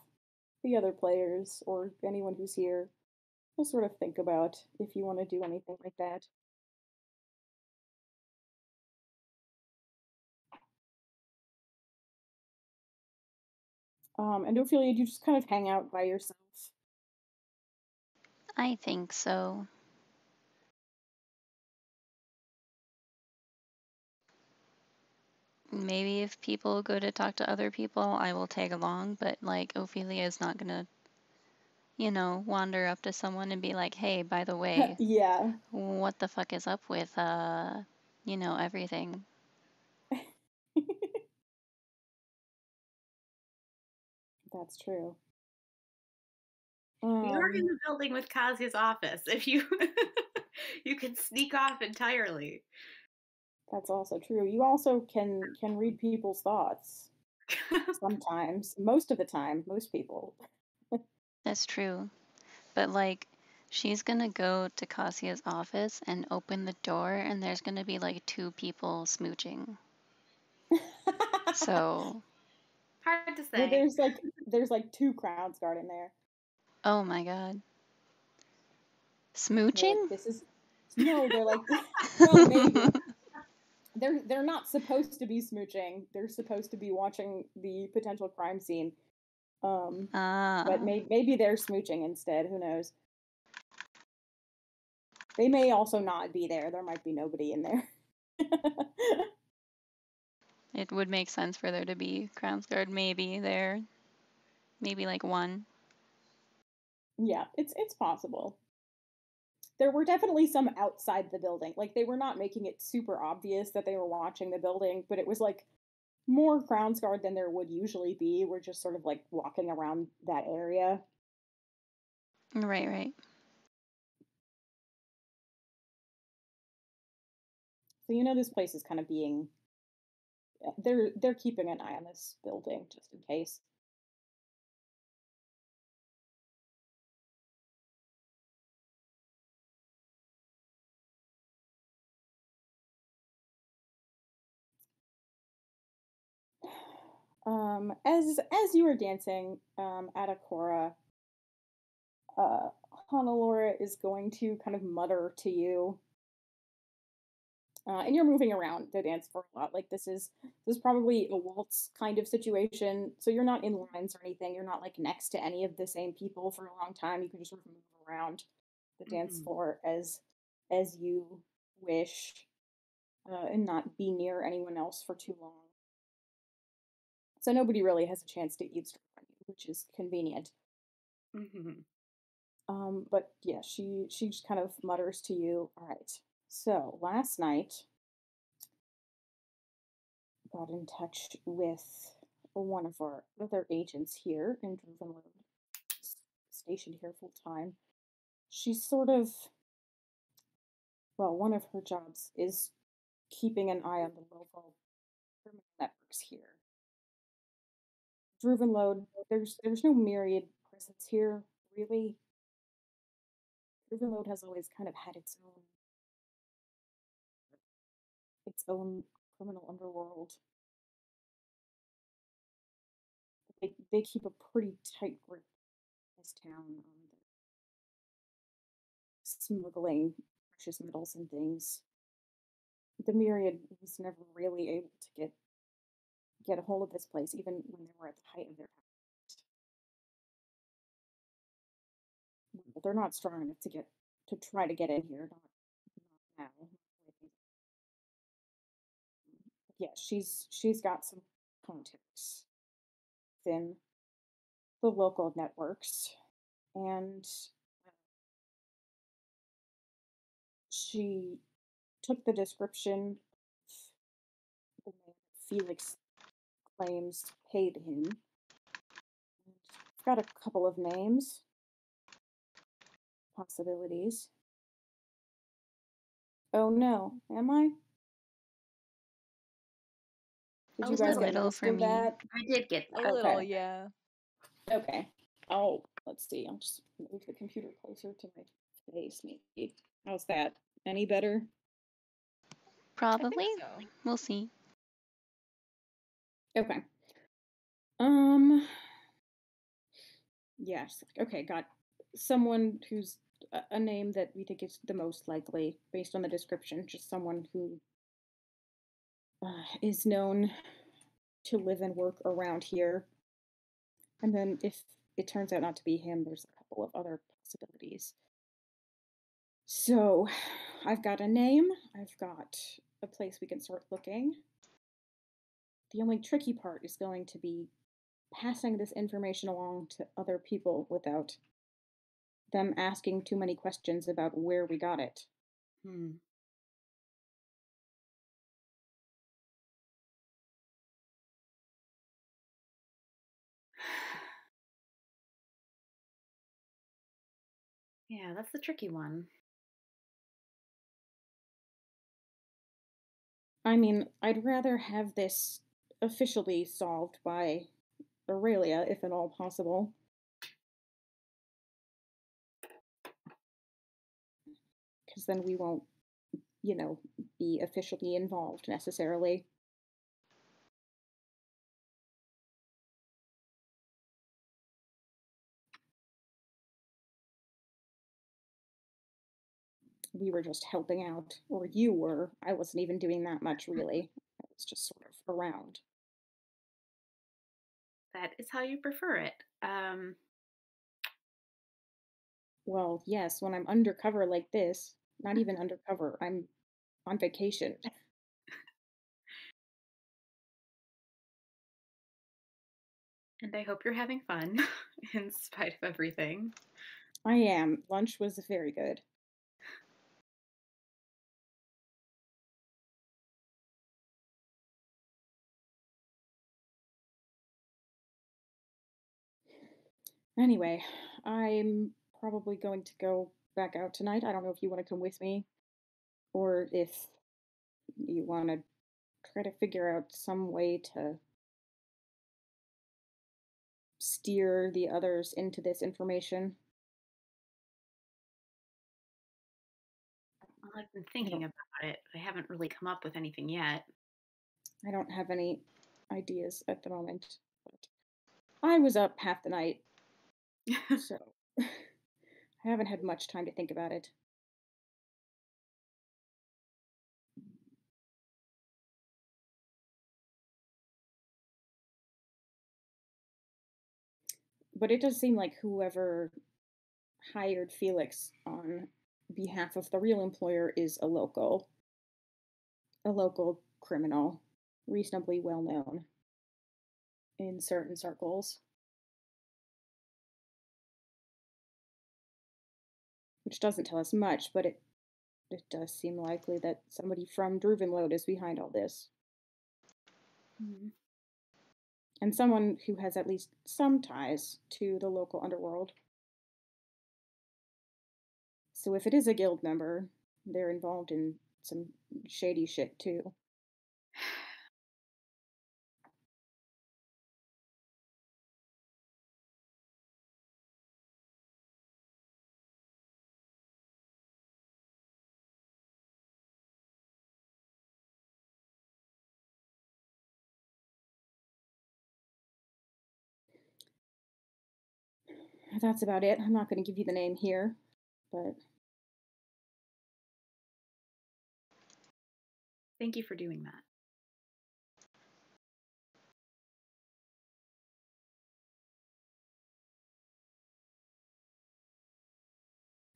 the other players or anyone who's here. Just sort of think about if you want to do anything like that. And Ophelia, you just kind of hang out by yourself. I think so. Maybe if people go to talk to other people, I will tag along, but like Ophelia is not gonna, wander up to someone and be like, hey, by the way, Yeah. what the fuck is up with, everything? That's true. We are in Um, the building with Kazia's office. If you you can sneak off entirely. that's also true. You also can read people's thoughts sometimes. Most of the time, most people. That's true. But like, she's gonna go to Kassia's office and open the door, and there's gonna be like two people smooching. So, Hard to Well, say. there's like two crowns guard in there. oh my god. They're like, Smooching? this is no, they're like well, maybe. They're not supposed to be smooching. They're supposed to be watching the potential crime scene. But Ah, maybe they're smooching instead. Who knows? They may also not be there. There might be nobody in there. it would make sense for there to be Crownsguard maybe there. Maybe like one. Yeah, it's possible. There were definitely some outside the building. Like they were not making it super obvious that they were watching the building, but it was like more grounds guard than there would usually be. We're just sort of like walking around that area. Right, right. So this place is kind of being they're keeping an eye on this building just in case. As you were dancing at Akora, uh, Honolora is going to kind of mutter to you, and you're moving around the dance floor a lot. Like this is probably a waltz kind of situation, so you're not in lines or anything. You're not like next to any of the same people for a long time. You can just sort of move around the dance Mhm. floor as you wish, and not be near anyone else for too long. So nobody really has a chance to eavesdrop on you, which is convenient. Mhm. But yeah, she just kind of mutters to you, all right. So last night got in touch with one of our other agents here in Drivenwood, stationed here full time. She's sort of, well, one of her jobs is keeping an eye on the local criminal networks here. Drivenload, there's no myriad presence here, really. Drivenload has always kind of had its own criminal underworld. They keep a pretty tight grip in this town on the smuggling precious metals and things. The myriad was never really able to get a hold of this place, even when they were at the height of their power. They're not strong enough to try to get in here. Not now. Yeah, she's got some contacts within the local networks, and she took the description of the man Felix claims paid him. I've got a couple of names, possibilities. Oh no, am I? Did A you guys A get little. little most for of me. that? I did get A that. little, Okay. yeah. Okay. Let's see. I'll just move the computer closer to my face, maybe. How's that? Any better? Probably. So. We'll see. Okay. Yes. Okay, got someone who's a name that we think is the most likely based on the description. Just someone who is known to live and work around here. And then if it turns out not to be him, there's a couple of other possibilities. So I've got a name, I've got a place we can start looking. The only tricky part is going to be passing this information along to other people without them asking too many questions about where we got it. Hmm. Yeah, that's the tricky one. I mean, I'd rather have this officially solved by Aurelia, if at all possible. Because then we won't, be officially involved necessarily. We were just helping out, or you were. I wasn't even doing that much, really. I was just sort of around. That is how you prefer it. Well, yes, when I'm undercover like this, not even undercover, I'm on vacation. And I hope you're having fun in spite of everything. I am. Lunch was very good. Anyway, I'm probably going to go back out tonight. I don't know if you want to come with me or if you want to try to figure out some way to steer the others into this information. Well, I've been thinking about it. I haven't really come up with anything yet. I don't have any ideas at the moment, but I was up half the night, so I haven't had much time to think about it. But it does seem like whoever hired Felix on behalf of the real employer is a local criminal, reasonably well known in certain circles. which doesn't tell us much, but it does seem likely that somebody from Druvenlode is behind all this. Mhm. And someone who has at least some ties to the local underworld. So if it is a guild member, they're involved in some shady shit too. That's about it. I'm not going to give you the name here, but Thank you for doing that.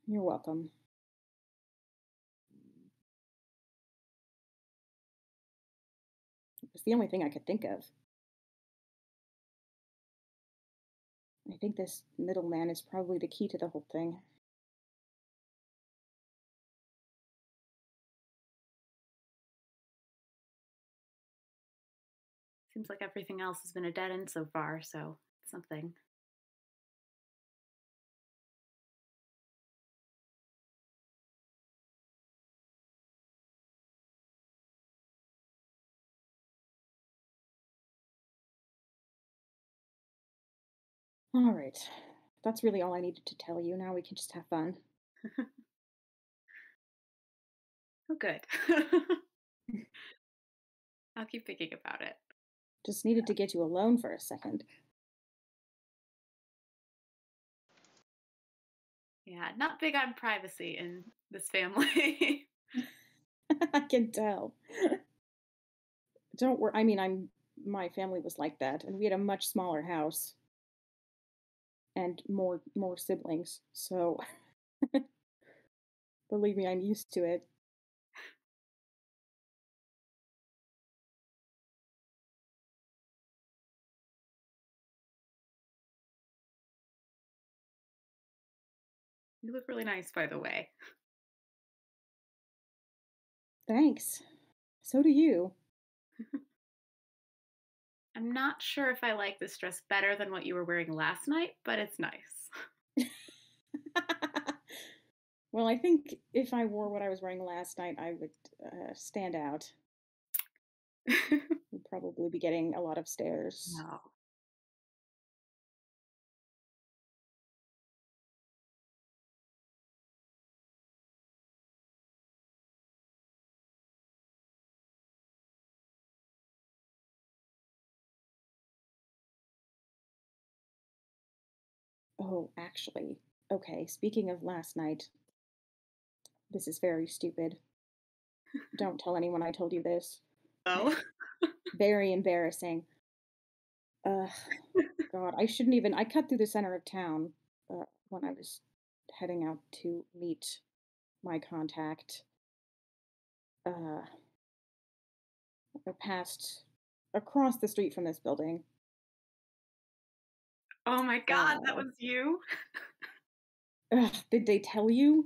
you're welcome. It's the only thing I could think of. I think this middleman is probably the key to the whole thing. Seems like everything else has been a dead end so far, so something. All right. That's really all I needed to tell you. Now we can just have fun. Oh, good. I'll keep thinking about it. Just needed to get you alone for a second. Yeah, not big on privacy in this family. I can tell. Don't worry. I mean, my family was like that, and we had a much smaller house and more siblings. So believe me, I'm used to it. You look really nice, by the way. Thanks. So do you. I'm not sure if I like this dress better than what you were wearing last night, but it's nice. Well, I think if I wore what I was wearing last night, I would stand out. We'd probably be getting a lot of stares. No. Oh, actually, okay, speaking of last night, this is very stupid. Don't tell anyone I told you this. Oh. Very embarrassing. Ugh, God, I shouldn't even. I cut through the center of town when I was heading out to meet my contact. Uh, I passed across the street from this building. Oh my God, that was you? Did they tell you?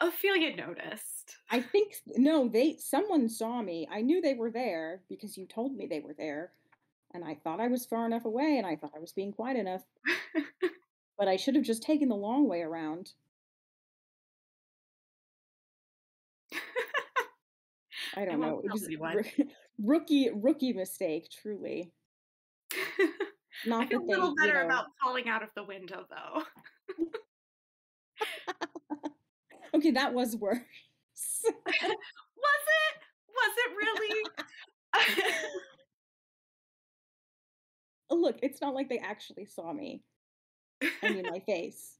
Ophelia noticed. I think no, someone saw me. I knew they were there because you told me they were there, and I thought I was far enough away and I thought I was being quiet enough, but I should have just taken the long way around. I I don't know. won't It tell was anyone. rookie mistake, truly. I Not feel that a they, little better about falling out of the window, though. Okay, that was worse. Was it? Was it really? Look, it's not like they actually saw me. I mean, my face.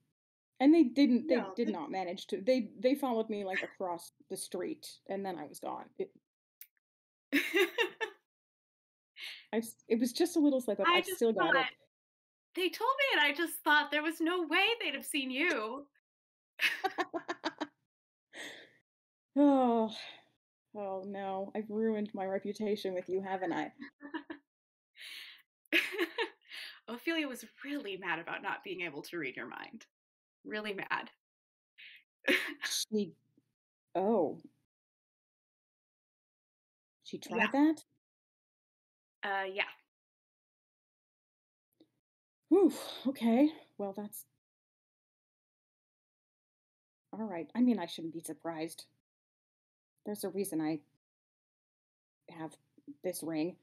And they didn't. They No. did not manage to. They followed me like across the street, and then I was gone. It was just a little slip up. I I've just still got thought it. they told me, and I just thought there was no way they'd have seen you. Oh, oh no! I've ruined my reputation with you, haven't I? Ophelia was really mad about not being able to read your mind. Really mad. She oh, she Yeah. tried that? Yeah. Whew, okay. Well, that's all right. I mean, I shouldn't be surprised. There's a reason I have this ring.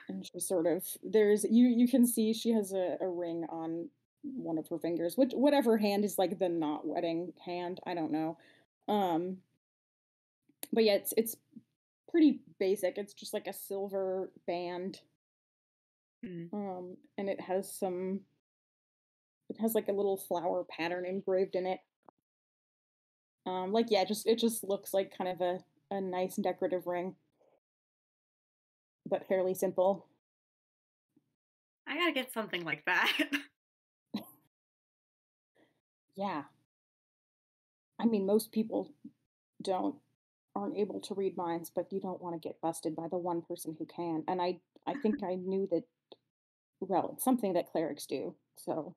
And she sort of there's you can see she has a ring on one of her fingers, which whatever hand is like the not wedding hand, I don't know. Um, but yeah, it's pretty basic. It's just like a silver band, Mm. and it has like a little flower pattern engraved in it. Like yeah, just it just looks like kind of a nice decorative ring, but fairly simple. I gotta get something like that. Yeah, I mean most people don't aren't able to read minds, but you don't want to get busted by the one person who can. And I think I knew that well, it's something that clerics do. So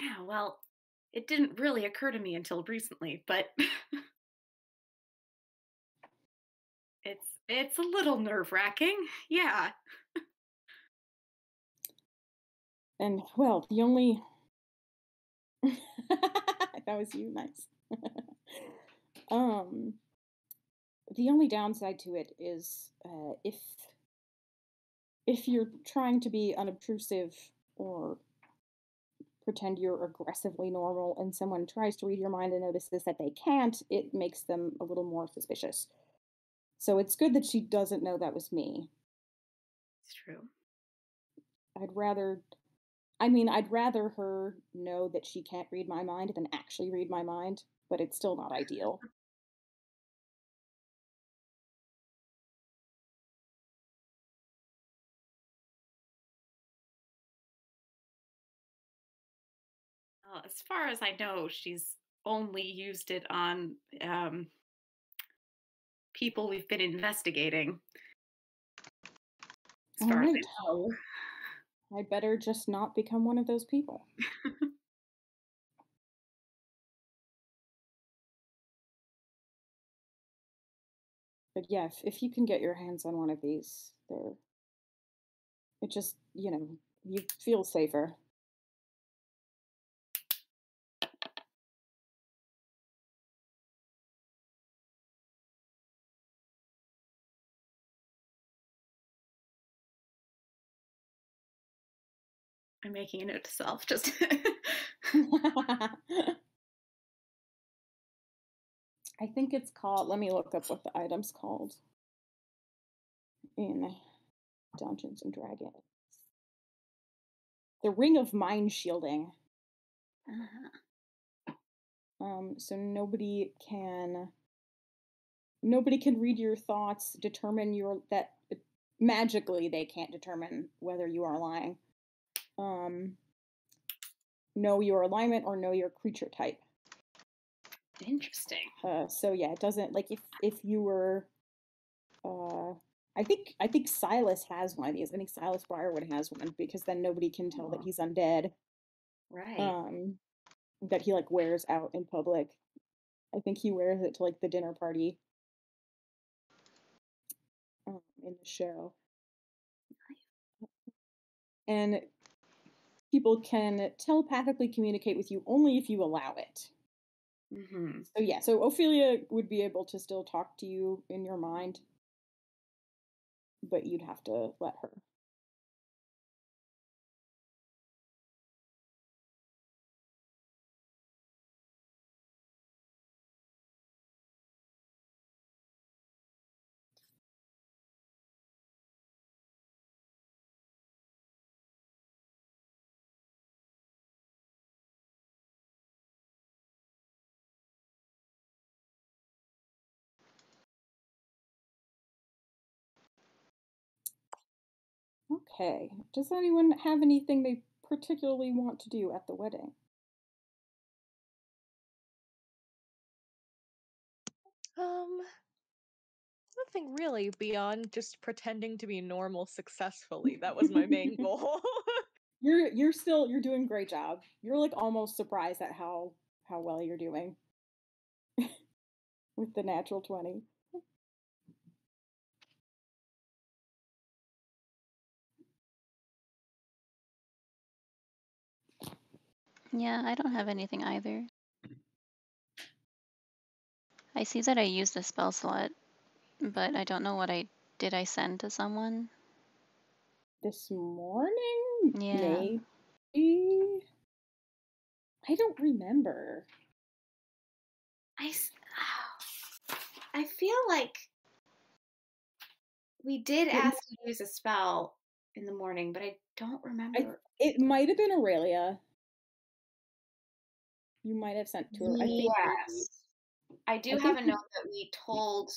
Yeah, well, it didn't really occur to me until recently, but it's a little nerve-wracking. Yeah. and well, the only that was you, nice. um the only downside to it is if you're trying to be unobtrusive or pretend you're aggressively normal and someone tries to read your mind and notices that they can't, it makes them a little more suspicious. So it's good that she doesn't know that was me. It's true. I'd rather I mean, I'd rather her know that she can't read my mind than actually read my mind, but it's still not ideal. As far as I know, she's only used it on people we've been investigating, as All far as I right. know. I'd better just not become one of those people. But yeah, if you can get your hands on one of these, it just, you feel safer. I'm making a note to self. Just I think it's called, let me look up what the item's called in Dungeons and Dragons. The Ring of Mind Shielding. uh, So nobody can read your thoughts, determine your that magically they can't determine whether you are lying. Um, know your alignment or know your creature type. interesting. So yeah, it doesn't like if you were I think Silas has one of these. I think Silas Briarwood has one because then nobody can tell that he's undead. Right. Um, that he like wears out in public. I think he wears it to like the dinner party in the show. And people can telepathically communicate with you only if you allow it. Hmm. So yeah, so Ophelia would be able to still talk to you in your mind, but you'd have to let her. Okay. Does anyone have anything they particularly want to do at the wedding? Um, Nothing really beyond just pretending to be normal successfully. That was my main goal. You're doing a great job. You're like almost surprised at how how well you're doing with the natural 20. Yeah, I don't have anything either. I see that I used a spell slot, but I don't know what did I send to someone? This morning? Yeah. Maybe? I don't remember. I feel like we did It- ask to use a spell in the morning, but I don't remember. It might have been Aurelia. You might have sent to her. I think. Yes. I do I have think a note that we told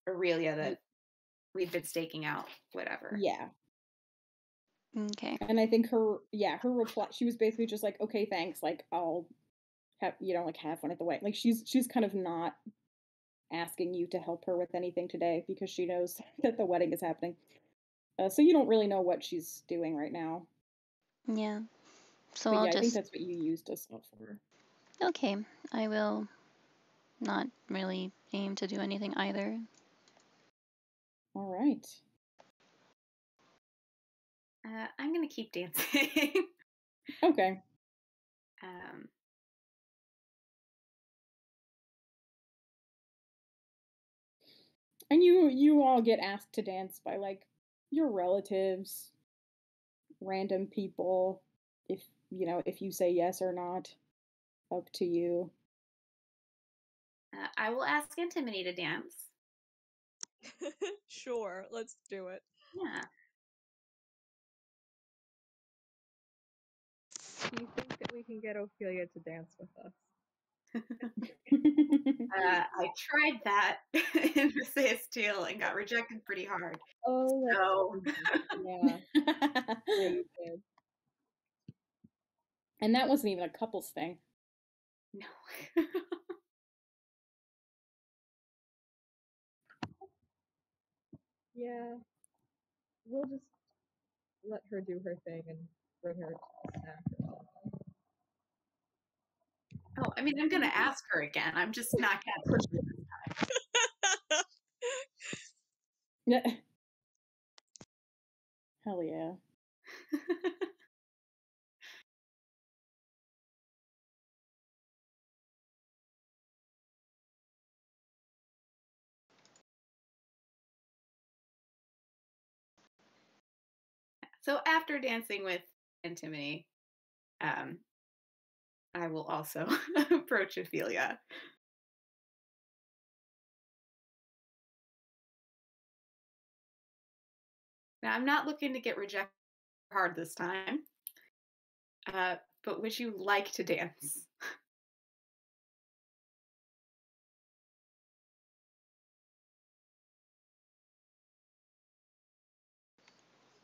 Aurelia that we'd been staking out, whatever. Yeah. Okay. And I think her reply, she was basically just like, okay, thanks. Like, I'll have, like have fun at the wedding. Like, she's kind of not asking you to help her with anything today because she knows that the wedding is happening. So you don't really know what she's doing right now. Yeah. So But I'll yeah, I think just. that's what you used as stuff for. Okay. I will not really aim to do anything either. All right. I'm gonna keep dancing. Okay. And you all get asked to dance by like your relatives, random people, if if you say yes or not, up to you. I will ask Antimony to dance. Sure, let's do it. Yeah. Do you think that we can get Ophelia to dance with us? I tried that in Messiah's Steel and got rejected pretty hard. Oh, that's So yeah. Yeah, you did. And that wasn't even a couples thing. no. Yeah. We'll just let her do her thing and bring her a snack or something. Oh, I mean, I'm gonna ask her again. I'm just not gonna push her this time. Yeah. Hell yeah. So after dancing with Antimony, I will also approach Ophelia. Now, I'm not looking to get rejected hard this time, but would you like to dance?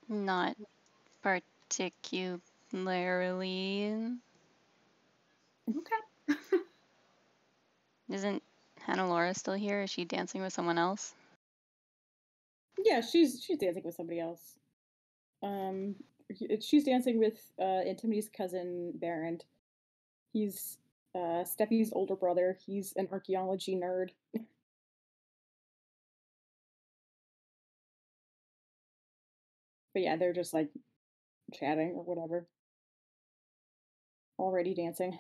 Not particularly. Okay. Isn't Hannah Laura still here? Is she dancing with someone else? Yeah, she's dancing with somebody else. She's dancing with Antimity's cousin Baron. He's Steffi's older brother. He's an archaeology nerd. But yeah, they're just like chatting or whatever. Already dancing.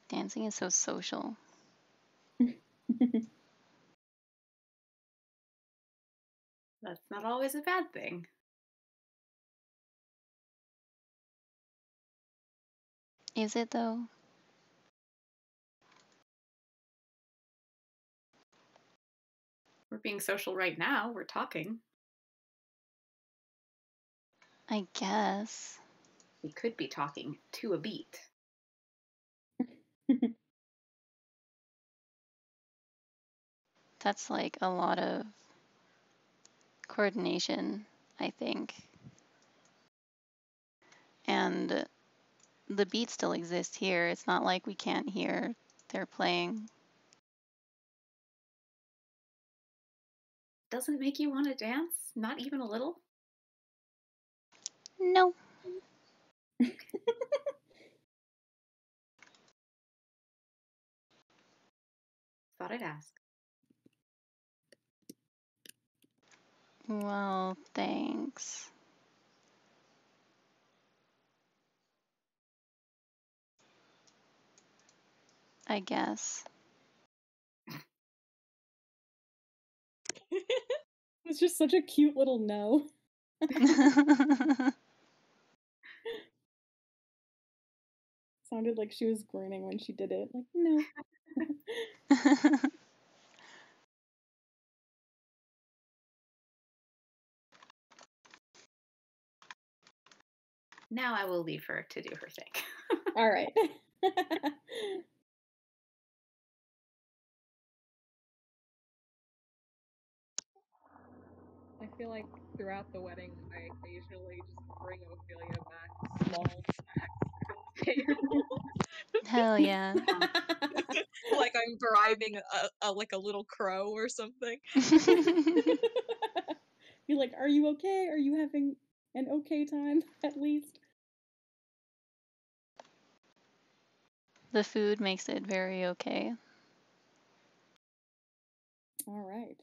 Dancing is so social. That's not always a bad thing. Is it though? We're being social right now. We're talking. I guess. We could be talking to a beat. That's like a lot of coordination, I think. And the beat still exists here. It's not like we can't hear they're playing. Doesn't make you want to dance? Not even a little? No. Thought I'd ask. Well, thanks. I guess. It's just such a cute little no. Sounded like she was grinning when she did it. Like, no. Now I will leave her to do her thing. All right. I feel like throughout the wedding, I occasionally just bring Ophelia back small snacks to the table. Hell yeah. Like I'm bribing like a little crow or something. Be like, are you okay? Are you having an okay time at least? The food makes it very okay. All right.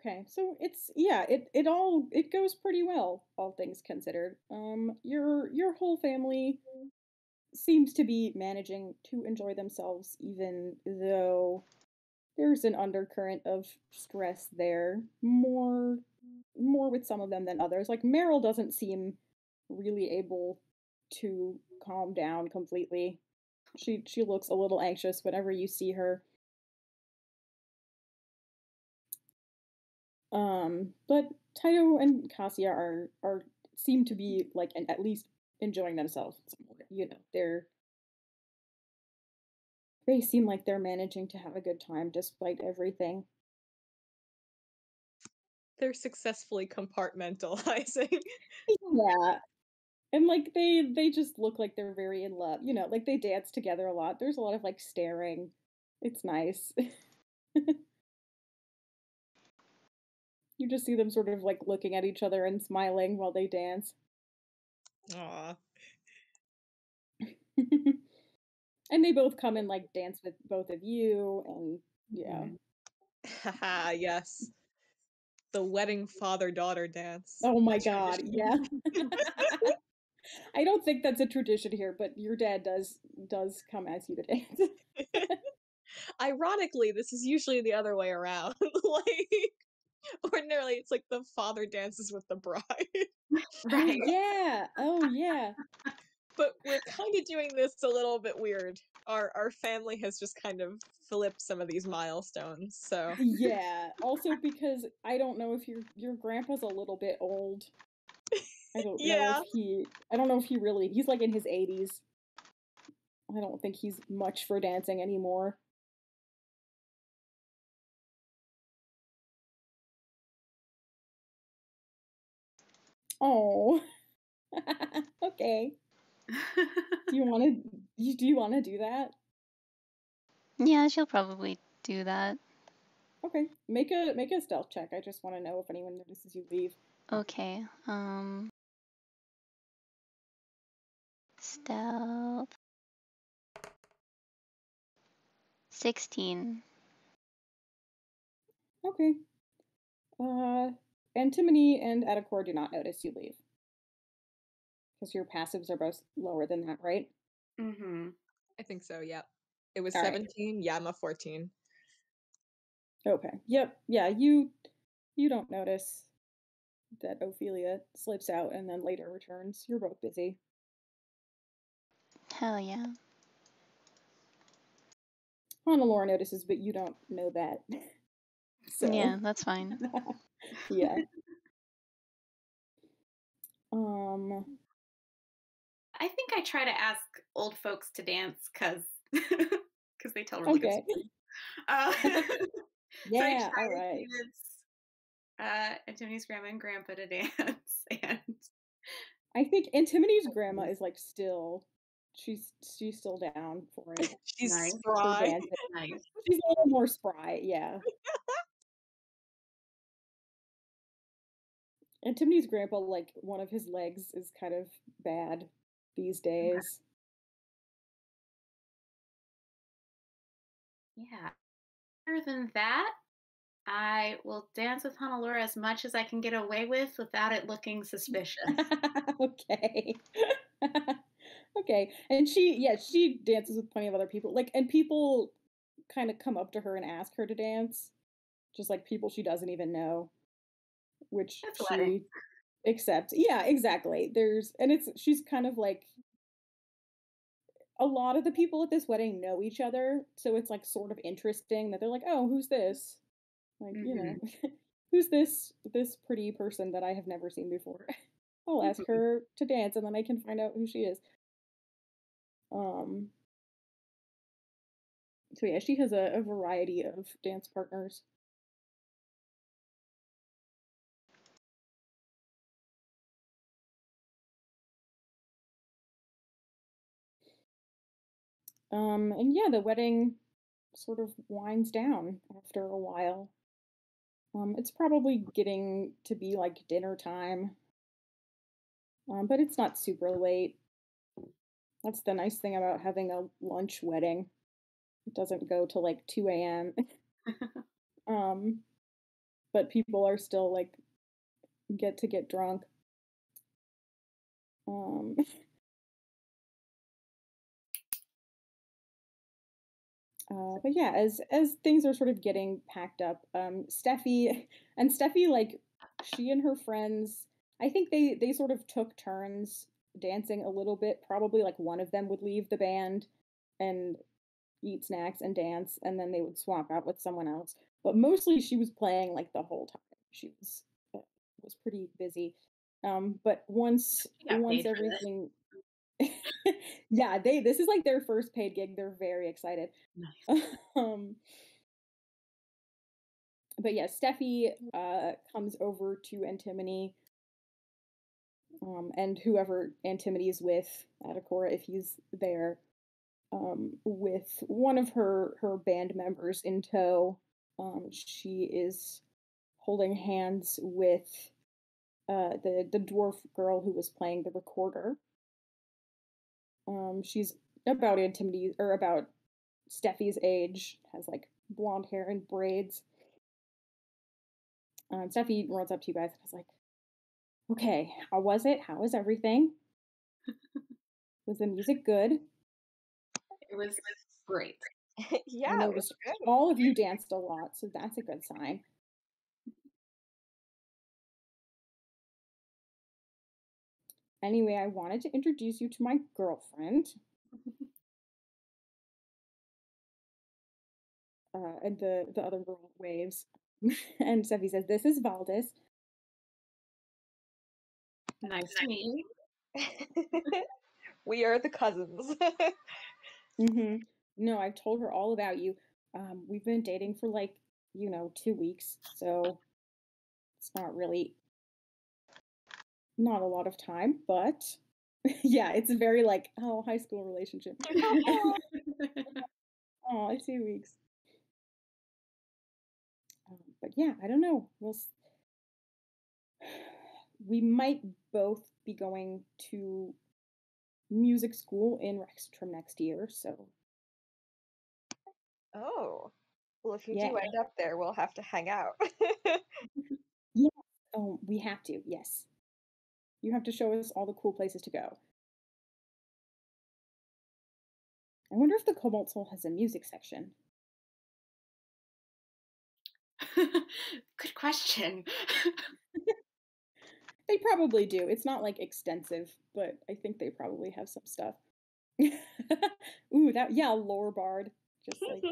Okay, so it's yeah, it goes pretty well, all things considered. Your whole family seems to be managing to enjoy themselves, even though there's an undercurrent of stress there. More with some of them than others. Like Meryl doesn't seem really able to calm down completely. She looks a little anxious whenever you see her. But Tayo and Cassia are seem to be like and at least enjoying themselves somewhat. You know, they seem like they're managing to have a good time despite everything. They're successfully compartmentalizing. Yeah. And like they just look like they're very in love. You know, like they dance together a lot. There's a lot of like staring. It's nice. You just see them sort of like looking at each other and smiling while they dance. Aw. And they both come and like dance with both of you and yeah. Haha, yes. The wedding father-daughter dance. Oh my A god, tradition. yeah. I don't think that's a tradition here, but your dad does come as you to dance. Ironically, this is usually the other way around. Like ordinarily it's like the father dances with the bride. Oh yeah. Oh yeah. But we're kind of doing this a little bit weird. Our family has just kind of flipped some of these milestones. So Yeah. Also because I don't know if your grandpa's a little bit old. I don't know yeah. if he really he's like in his 80s. I don't think he's much for dancing anymore. Oh. Okay. Do you want to do that? Yeah, she'll probably do that. Okay. Make a stealth check. I just want to know if anyone notices you leave. Okay. Stealth. 16. Okay. Antimony and Atacor do not notice you leave. Because your passives are both lower than that, right? Mm-hmm. I think so, yeah. It was All right. 17. Yeah, I'm a 14. Okay. Yep. Yeah, you don't notice that Ophelia slips out and then later returns. You're both busy. Hell yeah. Hannelore notices, but you don't know that. So Yeah, that's fine. yeah. I think I try to ask old folks to dance because they tell really good Okay. stories. So I Yeah, try all to right. dance Antoni's grandma and grandpa to dance, and I think Antimity's grandma is like still, she's still down for it. She's Nice. For spry. dancing. nice. She's a little more spry, yeah. Antimity's grandpa, like one of his legs is kind of bad these days. Yeah. Other than that, I will dance with Honolulu as much as I can get away with without it looking suspicious. Okay. Okay. And she dances with plenty of other people. Like, and people kind of come up to her and ask her to dance, just like people she doesn't even know, which That's a she wedding. accepts. Yeah, exactly. She's kind of like, a lot of the people at this wedding know each other, so it's like sort of interesting that they're like, "Oh, who's this?" Like, who's this pretty person that I have never seen before? I'll ask her to dance and then I can find out who she is. Um so yeah, she has a variety of dance partners. And yeah, the wedding sort of winds down after a while. It's probably getting to be like dinner time, but it's not super late. That's the nice thing about having a lunch wedding. It doesn't go till like 2 a.m. um, but people are still like get drunk. Um, but yeah, as things are sort of getting packed up, Steffi, like she and her friends, I think they sort of took turns dancing a little bit. Probably like one of them would leave the band and eat snacks and dance, and then they would swap out with someone else. But mostly she was playing like the whole time. She was pretty busy. But She got once paid for this. everything yeah, this is like their first paid gig. They're very excited. Nice. um but yeah, Steffi comes over to Antimony, and whoever Antimony is with, Adakora, if he's there, with one of her band members in tow. She is holding hands with the dwarf girl who was playing the recorder. She's about Antimony, or about Steffi's age, has like blonde hair and braids. Steffi runs up to you guys and is like, "Okay, how was it? How was everything? Was the music good? It was great. I Yeah, it was noticed good. all of you danced a lot, so that's a good sign." Anyway, I wanted to introduce you to my girlfriend. And the other girl waves, and Steffi says, "This is Valdis." Nice to meet you. We are the cousins. No, I've told her all about you. We've been dating for like 2 weeks, so it's not a lot of time, but yeah, it's very like, oh, high school relationship. Oh, 2 weeks. But yeah, I don't know. We might both be going to music school in Rextrom next year, so Oh. Well, if you yeah. do end up there, we'll have to hang out. Yeah. Oh, we have to. Yes. You have to show us all the cool places to go. I wonder if the Cobalt Soul has a music section. Good question. They probably do. It's not like extensive, but I think they probably have some stuff. Ooh, lore bard. Just like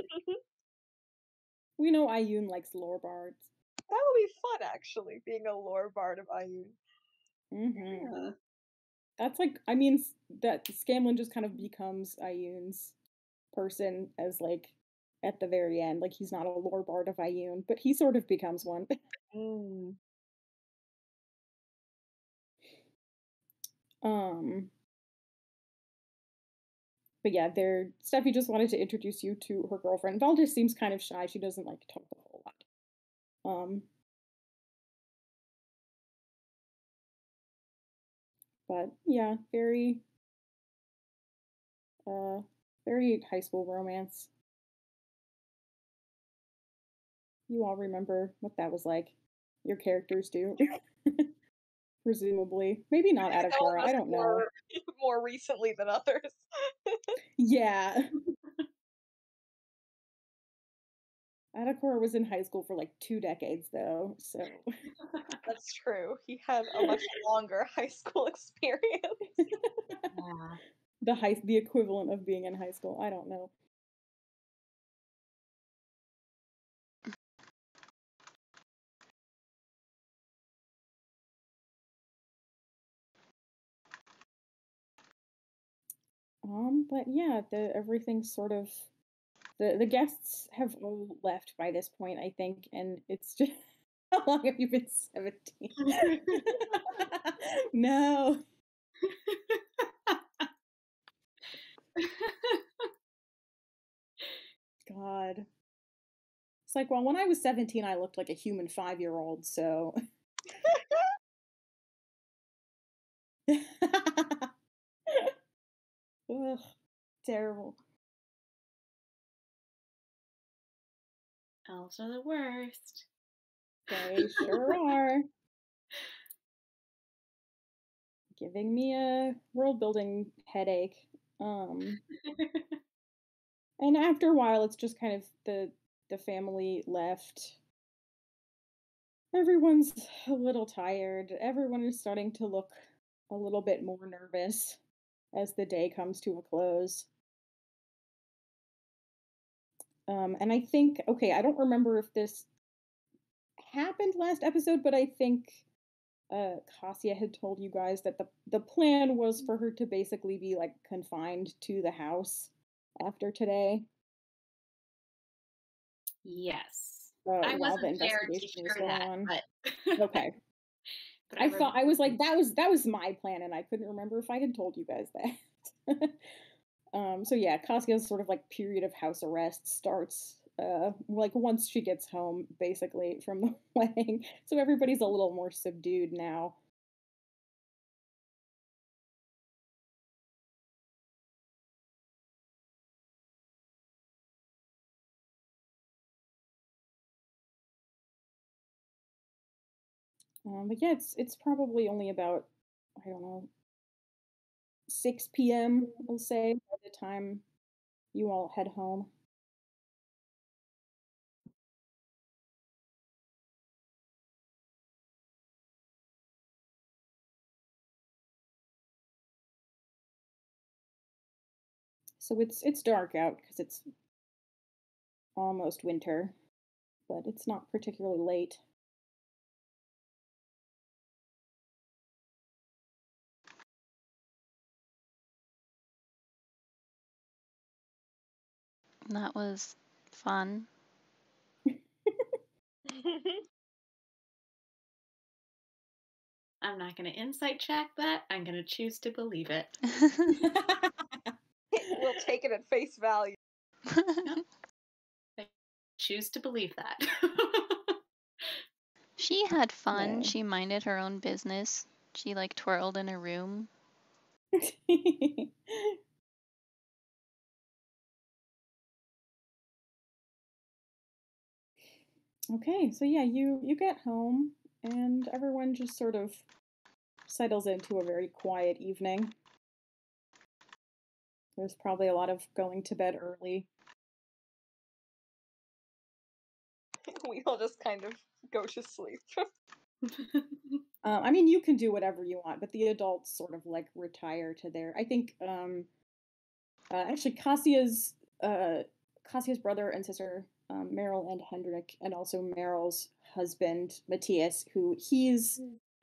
we know Ayun likes lore bards. That would be fun, actually, being a lore bard of Ayun. Yeah. That's like, I mean, that Scanlan just kind of becomes Ayun's person as like at the very end. Like he's not a lore bard of Ioun, but he sort of becomes one. Mm. um but yeah, Steffi just wanted to introduce you to her girlfriend. Valdis seems kind of shy. She doesn't like to talk a whole lot. But yeah, uh very high school romance. You all remember what that was like. Your characters do. Presumably. Maybe not Some of Adakora, us I don't know. more recently than others. Yeah. Adakora was in high school for like 2 decades though, so That's true. He had a much longer high school experience. Yeah. the equivalent of being in high school. I don't know. But yeah, everything's sort of the guests have all left by this point, I think, and it's just how long have you been 17? No. God. It's like, well, when I was 17, I looked like a human 5-year-old, so. Ugh, terrible. Elves are the worst. They sure are. Giving me a world building headache. And after a while, it's just kind of the family left. Everyone's a little tired. Everyone is starting to look a little bit more nervous as the day comes to a close. And I think, okay, I don't remember if this happened last episode, but I think Cassia had told you guys that the plan was for her to basically be like confined to the house after today. Yes. While I the wasn't there to investigation was hear going that, on. but Okay. but I thought I was like remember. that was my plan, and I couldn't remember if I had told you guys that. So yeah, Kaskia's sort of like period of house arrest starts like once she gets home, basically from the wedding. So everybody's a little more subdued now. But yeah, it's probably only about, I don't know, 6 p.m. I'll say by the time you all head home. So it's dark out because it's almost winter, but it's not particularly late. That was fun. I'm not going to insight check that. I'm going to choose to believe it. We'll take it at face value. I choose to believe that. She had fun. Yeah. She minded her own business. She like twirled in her room. Okay, so yeah, you get home and everyone just sort of settles into a very quiet evening. There's probably a lot of going to bed early. We all just kind of go to sleep. I mean, you can do whatever you want, but the adults sort of like retire to their. I think actually Cassia's brother and sister, Meryl and Hendrik, and also Meryl's husband Matthias, who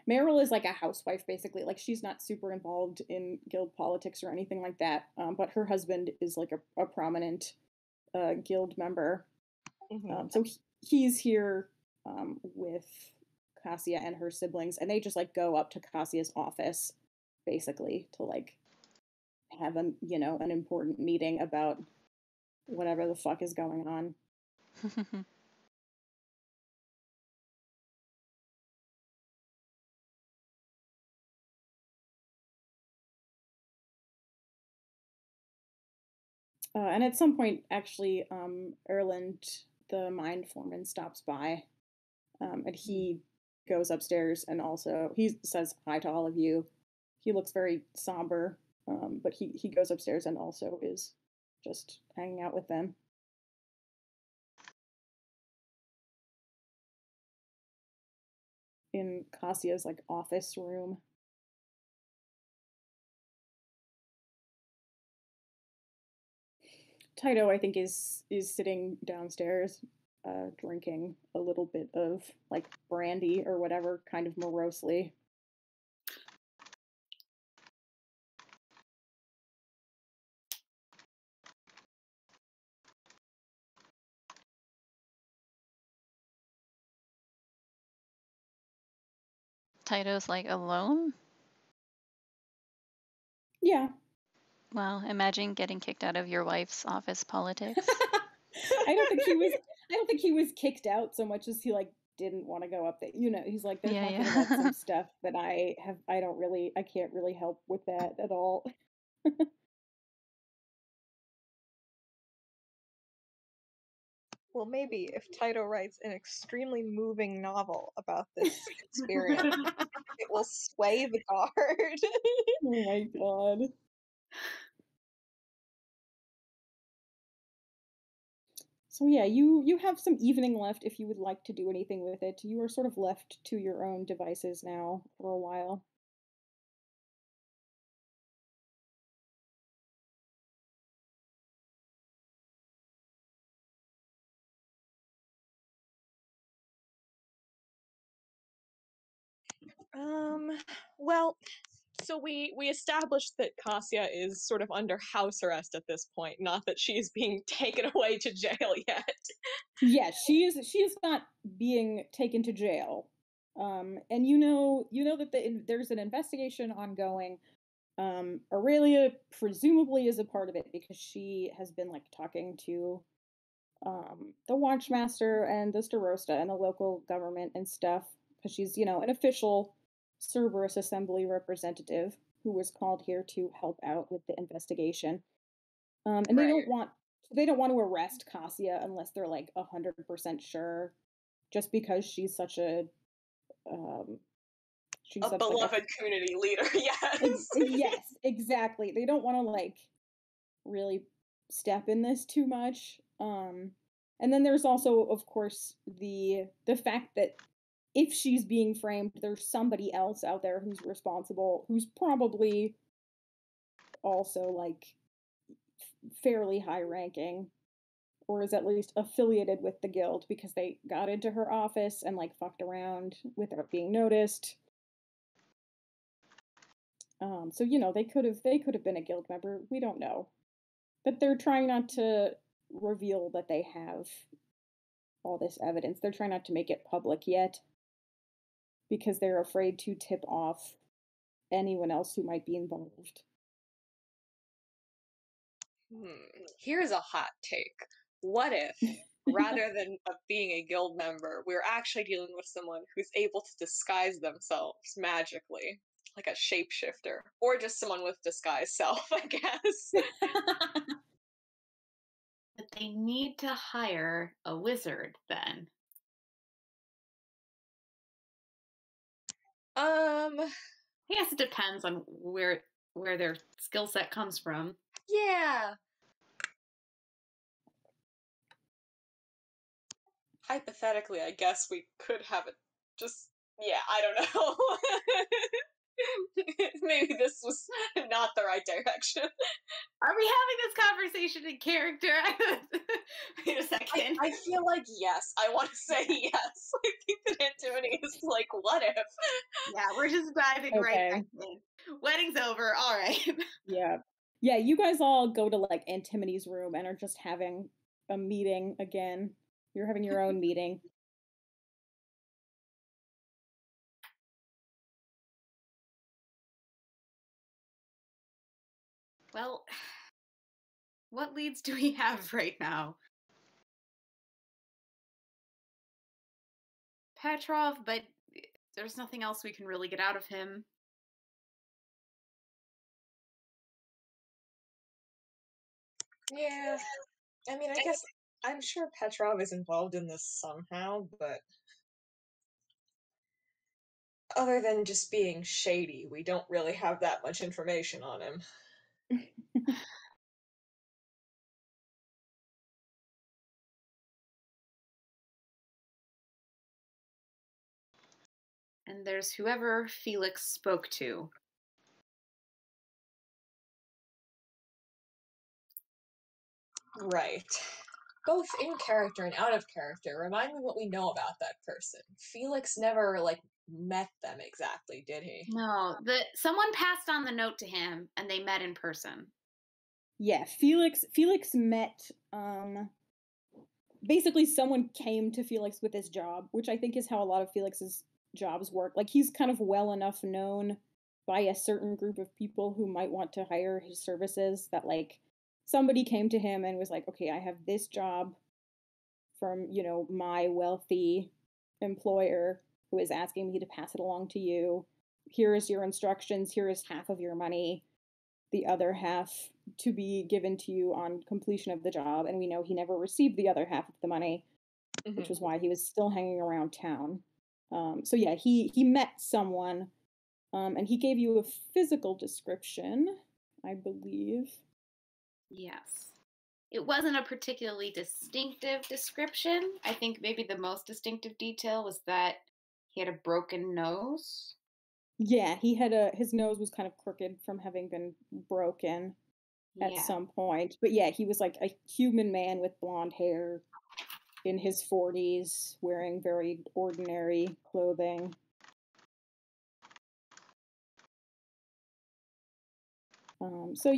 Meryl is like a housewife basically. Like she's not super involved in guild politics or anything like that. But her husband is like a prominent guild member. Mhm. So he's here with Cassia and her siblings, and they just like go up to Cassia's office, basically, to like have an important meeting about whatever the fuck is going on. And at some point, actually, Erland, the mind foreman, stops by, and he goes upstairs and also he says hi to all of you. He looks very somber, but he goes upstairs and also is just hanging out with them. In Cassia's like office room. Taito, I think, is sitting downstairs, drinking a little bit of like brandy or whatever, kind of morosely. Taito's like alone? Yeah. Wow, imagine getting kicked out of your wife's office politics. I don't think he was kicked out so much as he like didn't want to go up there. He's like, they're talking about some stuff that I can't really help with that at all. Well, maybe if Taito writes an extremely moving novel about this experience, it will sway the guard. Oh my god. So yeah, you have some evening left if you would like to do anything with it. You are sort of left to your own devices now for a while. Well, so we established that Cassia is sort of under house arrest at this point, not that she is being taken away to jail yet. Yes, she is not being taken to jail. And you know that there's an investigation ongoing. Aurelia presumably is a part of it because she has been like talking to the Watchmaster and the Starosta and the local government and stuff because she's an official Cerberus Assembly representative who was called here to help out with the investigation. And Right. they don't want to arrest Cassia unless they're like 100% sure, just because she's such a beloved community leader. Yes. Yes, exactly. They don't want to like really step in this too much. And then there's also, of course, the fact that if she's being framed, there's somebody else out there who's responsible, who's probably also like fairly high ranking, or is at least affiliated with the guild because they got into her office and like fucked around without being noticed. So they could have been a guild member. We don't know, but they're trying not to reveal that they have all this evidence. They're trying not to make it public yet because they're afraid to tip off anyone else who might be involved. Here's a hot take. What if, rather than being a guild member, we're actually dealing with someone who's able to disguise themselves magically, like a shapeshifter, or just someone with disguised self, I guess. But they need to hire a wizard then. I guess it depends on where their skill set comes from. Yeah. Hypothetically, I guess we could have it just, yeah, I don't know. Maybe this was not the right direction. Are we having this conversation in character? Wait a second. I feel like yes. I want to say yes. I think that Antimony is like, what if? Yeah, we're just diving right back in. Wedding's over. All right. Yeah. Yeah, you guys all go to like Antimony's room and are just having a meeting again. You're having your own meeting. Well, what leads do we have right now? Petrov, but there's nothing else we can really get out of him. Yeah. I mean, I guess I'm sure Petrov is involved in this somehow, but other than just being shady, we don't really have that much information on him. And there's whoever Felix spoke to. Right. Both in character and out of character, remind me what we know about that person. Felix never, met them exactly, did he? No, someone passed on the note to him, and they met in person. Yeah, Felix met basically someone came to Felix with his job, which I think is how a lot of Felix's jobs work. Like, he's kind of well enough known by a certain group of people who might want to hire his services that, like, somebody came to him and was like, okay, I have this job from, my wealthy employer who is asking me to pass it along to you. Here is your instructions. Here is half of your money, the other half to be given to you on completion of the job. And we know he never received the other half of the money, which was why he was still hanging around town. So yeah, he met someone, and he gave you a physical description, I believe. Yes. It wasn't a particularly distinctive description. I think maybe the most distinctive detail was that he had a broken nose. Yeah, his nose was kind of crooked from having been broken at some point. But yeah, he was like a human man with blonde hair in his 40s, wearing very ordinary clothing. So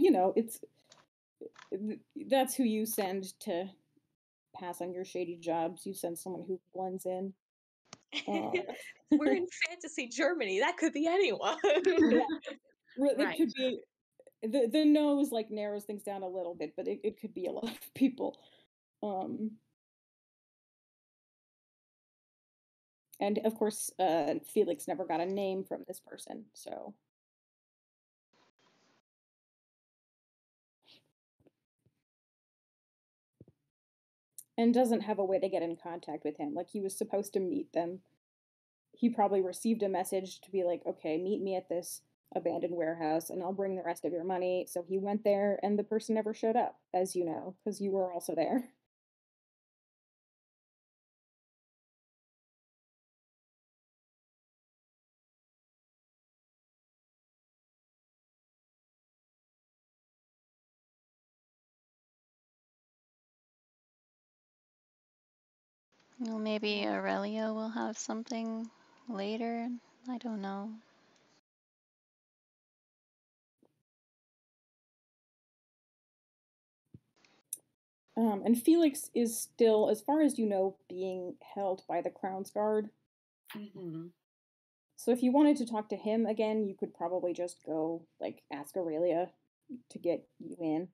that's who you send to pass on your shady jobs. You send someone who blends in. We're in fantasy Germany. That could be anyone. Yeah. It Right. could be the nose like narrows things down a little bit, but it could be a lot of people. And of course, Felix never got a name from this person, so. And doesn't have a way to get in contact with him. Like, he was supposed to meet them. He probably received a message to be like, okay, meet me at this abandoned warehouse and I'll bring the rest of your money. So he went there and the person never showed up, as you know, because you were also there. Well, maybe Aurelia will have something later. I don't know. And Felix is still, as far as you know, being held by the Crown's Guard. Mm-hmm. So if you wanted to talk to him again, you could probably just go, like, ask Aurelia to get you in.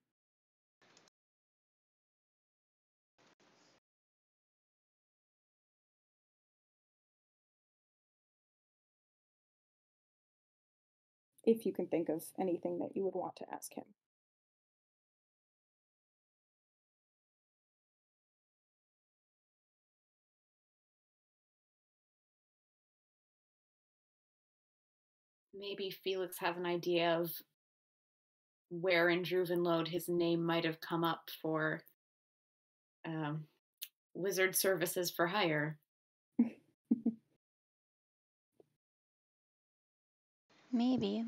If you can think of anything that you would want to ask him. Maybe Felix has an idea of where in Druvenlode his name might have come up for wizard services for hire. Maybe.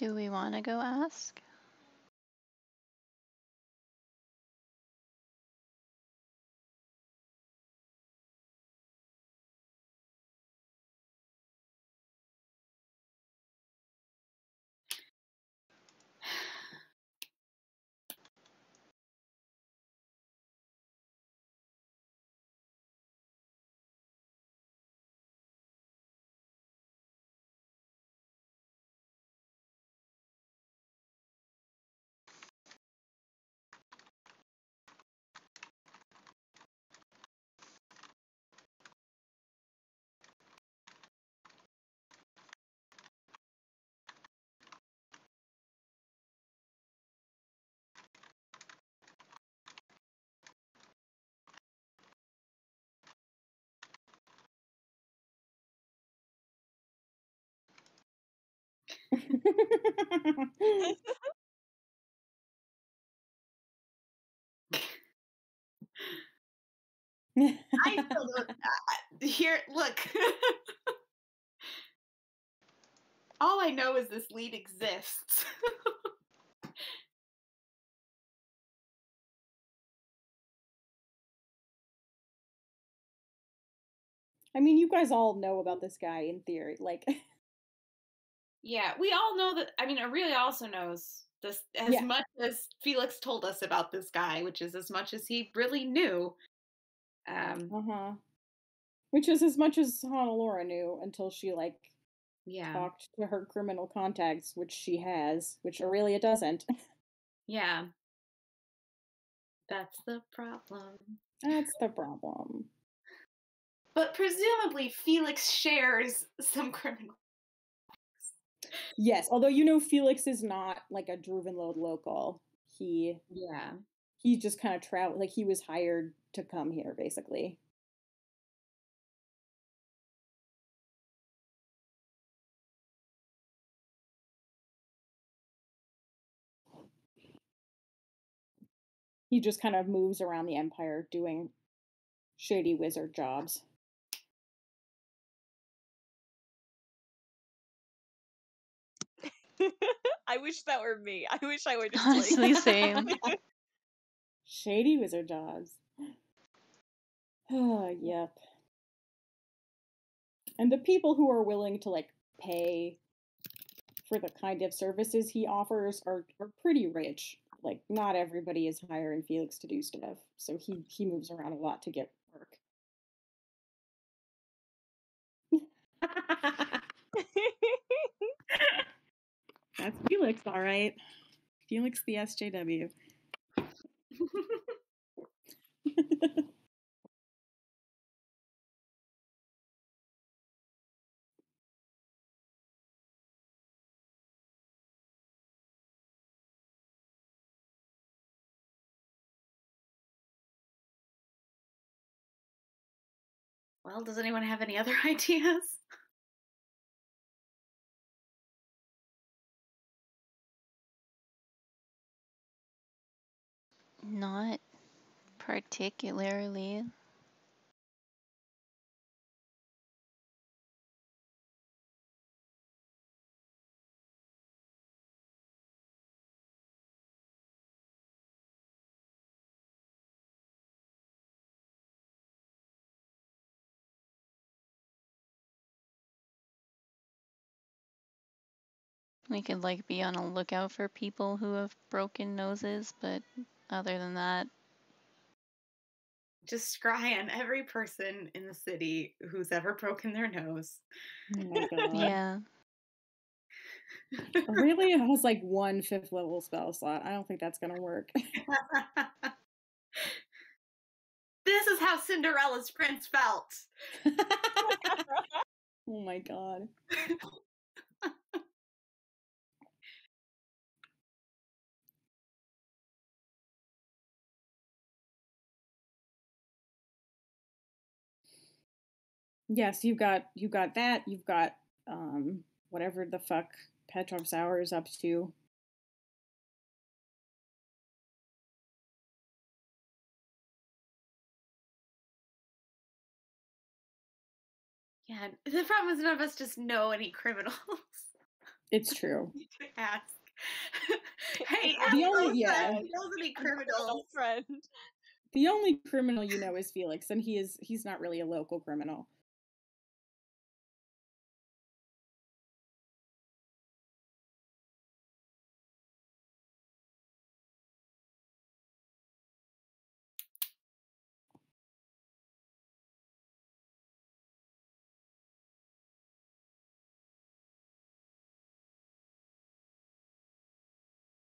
Do we want to go ask? I still don't. Here, look. All I know is this lead exists. I mean, you guys all know about this guy in theory. Like, Yeah, we all know that. I mean, Aurelia also knows this as Yeah. much as Felix told us about this guy, which is as much as he really knew. Which is as much as Honolora knew until she, like, Yeah. talked to her criminal contacts, which she has, which Aurelia doesn't. Yeah. That's the problem. That's the problem. But presumably Felix shares some criminal. Yes, although you know Felix is not like a Druvenlode local. He just kind of traveled, like he was hired to come here, basically. He just kind of moves around the Empire doing shady wizard jobs. I wish that were me. I wish I were just Honestly, same. Shady wizard jobs. Oh, yep. And the people who are willing to like pay for the kind of services he offers are pretty rich. Like not everybody is hiring Felix to do stuff. So he moves around a lot to get work. That's Felix, all right. Felix the SJW. Well, does anyone have any other ideas? Not particularly. We could like be on a lookout for people who have broken noses, but other than that, Just scry on every person in the city who's ever broken their nose. Oh my god. yeah. Aurelia has like 1 5th level spell slot. I don't think that's gonna work. This is how Cinderella's prince felt. Oh my god. Yes, you've got that. You've got whatever the fuck Petrov Sauer is up to. Yeah, the problem is none of us just know any criminals. It's true. Ask. Hey, The ask only- those yeah. knows any Criminal criminals. friend. The only criminal you know is Felix, and he's not really a local criminal.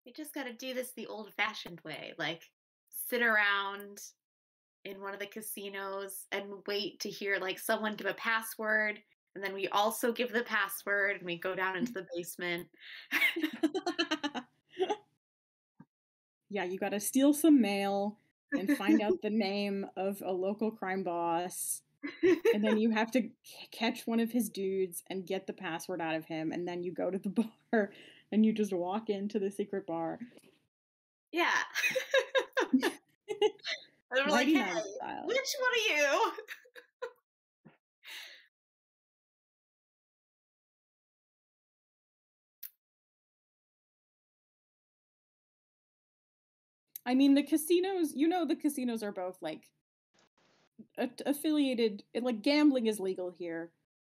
You just got to do this the old-fashioned way, like sit around in one of the casinos and wait to hear like someone give a password, and then we also give the password and we go down into the basement. Yeah, you got to steal some mail and find out the name of a local crime boss. And then you have to catch one of his dudes and get the password out of him. And then you go to the bar and you just walk into the secret bar. Yeah. And I'm like, Mighty hey, Night style. which one are you? I mean, the casinos, the casinos are both like affiliated, like gambling is legal here,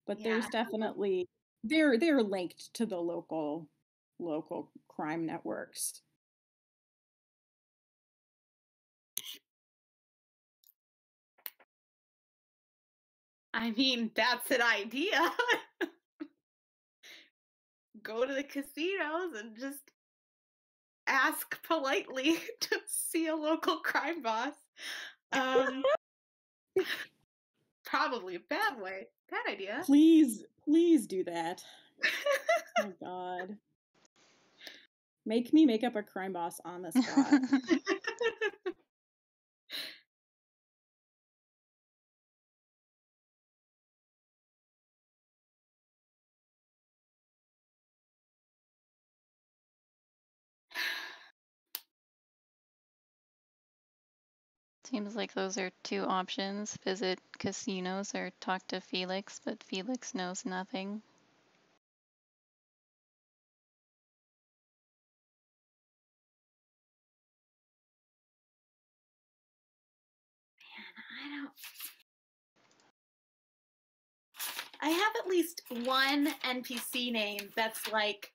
but Yeah. there's definitely they're linked to the local crime networks. I mean, that's an idea. Go to the casinos and just ask politely to see a local crime boss. Probably a bad way. Bad idea. Please do that. Oh God. Make me make up a crime boss on the spot. Seems like those are two options. Visit casinos or talk to Felix, but Felix knows nothing. I have at least one NPC name that's like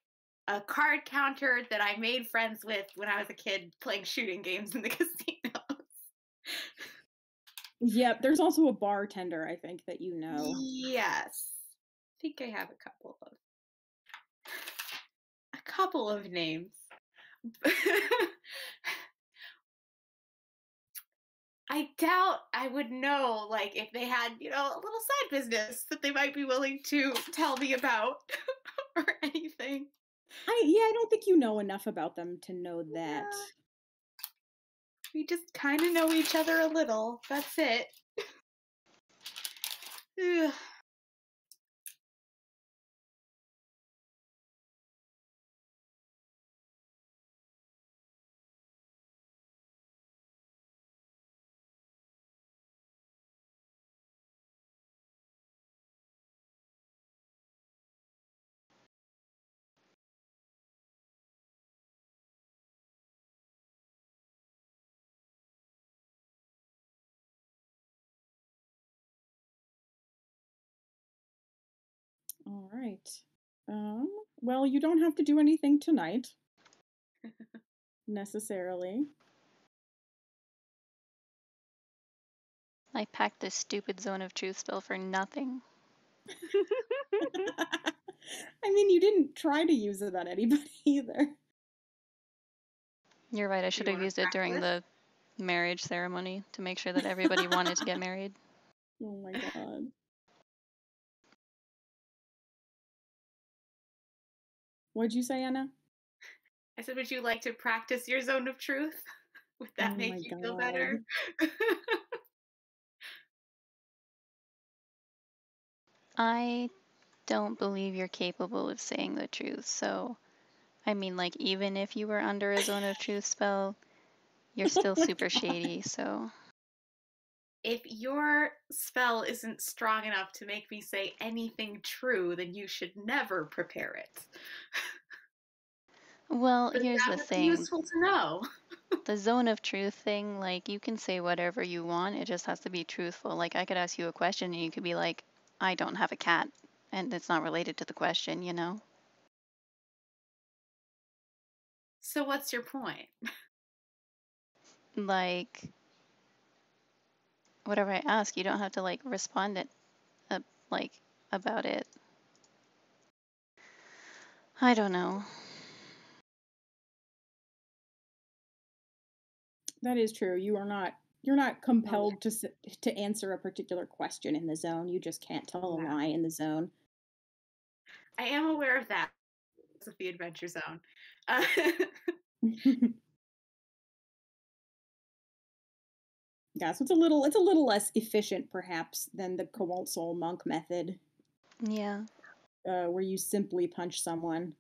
a card counter that I made friends with when I was a kid playing shooting games in the casinos. Yep, there's also a bartender, I think, that you know. Yes. I think I have a couple of names. I doubt I would know, like, if they had, a little side business that they might be willing to tell me about or anything. I don't think you know enough about them to know that. Yeah. We just kind of know each other a little. That's it. Ugh. All right. Well, you don't have to do anything tonight. Necessarily. I packed this stupid Zone of Truth spell for nothing. I mean, you didn't try to use it on anybody either. You're right, I should have used it during the marriage ceremony to make sure that everybody wanted to get married. Oh my God. What'd you say, Anna? I said, would you like to practice your zone of truth? Would that make you feel better? I don't believe you're capable of saying the truth, so I mean, like, even if you were under a Zone of Truth spell, you're still super shady, so if your spell isn't strong enough to make me say anything true, then you should never prepare it. Well, But here's that the would be thing. useful to know. The zone of truth thing, like, you can say whatever you want. It just has to be truthful. Like, I could ask you a question and you could be like, I don't have a cat. And it's not related to the question, you know? So what's your point? Like, whatever I ask, you don't have to, like, respond it, like, about it. I don't know. That is true. You're not compelled to answer a particular question in the zone. You just can't tell a lie in the zone. I am aware of that. Of the Adventure Zone. Yeah, so it's a little less efficient perhaps than the Cobalt Soul monk method. Yeah. Where you simply punch someone.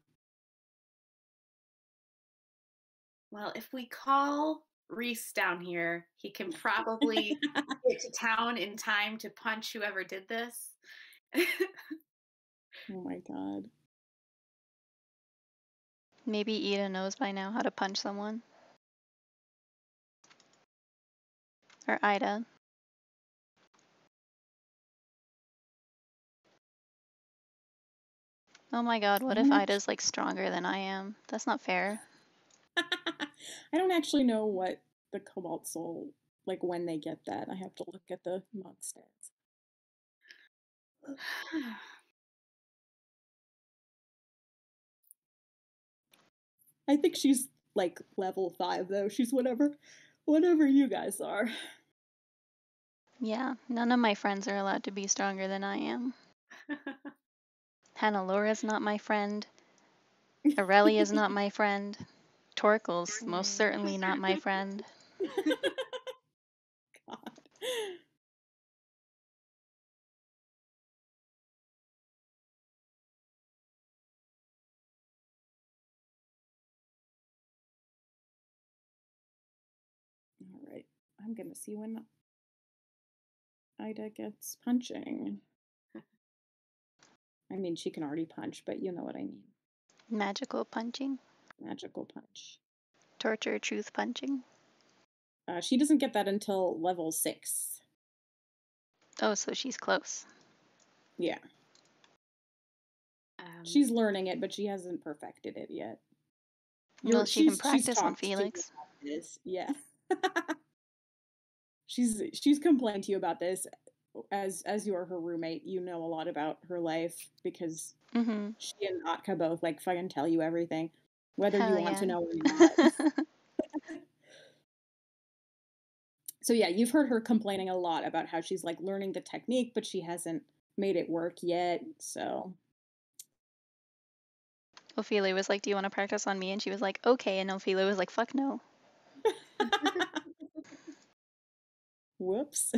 Well, if we call Reese down here, he can probably get to town in time to punch whoever did this. Oh my god. Maybe Ida knows by now how to punch someone. Or Ida. Oh my god, what if Ida's like stronger than I am? That's not fair. I don't actually know what the Cobalt Soul, like when they get that. I have to look at the monk stats. I think she's like level 5 though. She's whatever you guys are. Yeah, none of my friends are allowed to be stronger than I am. Hannah-Laura's not my friend. Aurelia's not my friend. Torkel's most certainly not my friend. God. All right. I'm going to see when Ida gets punching. I mean, she can already punch, but you know what I mean. Magical punching. Magical punch. Torture truth punching. She doesn't get that until level 6. Oh, so she's close. Yeah. She's learning it, but she hasn't perfected it yet. Well, she can practice on Felix. Yeah. She's complained to you about this. As you're her roommate, you know a lot about her life because she and Atka both like fucking tell you everything, whether you want to know or not. So yeah, you've heard her complaining a lot about how she's like learning the technique, but she hasn't made it work yet. So Ophelia was like, "Do you want to practice on me?" And she was like, "Okay." And Ophelia was like, "Fuck no." Whoops.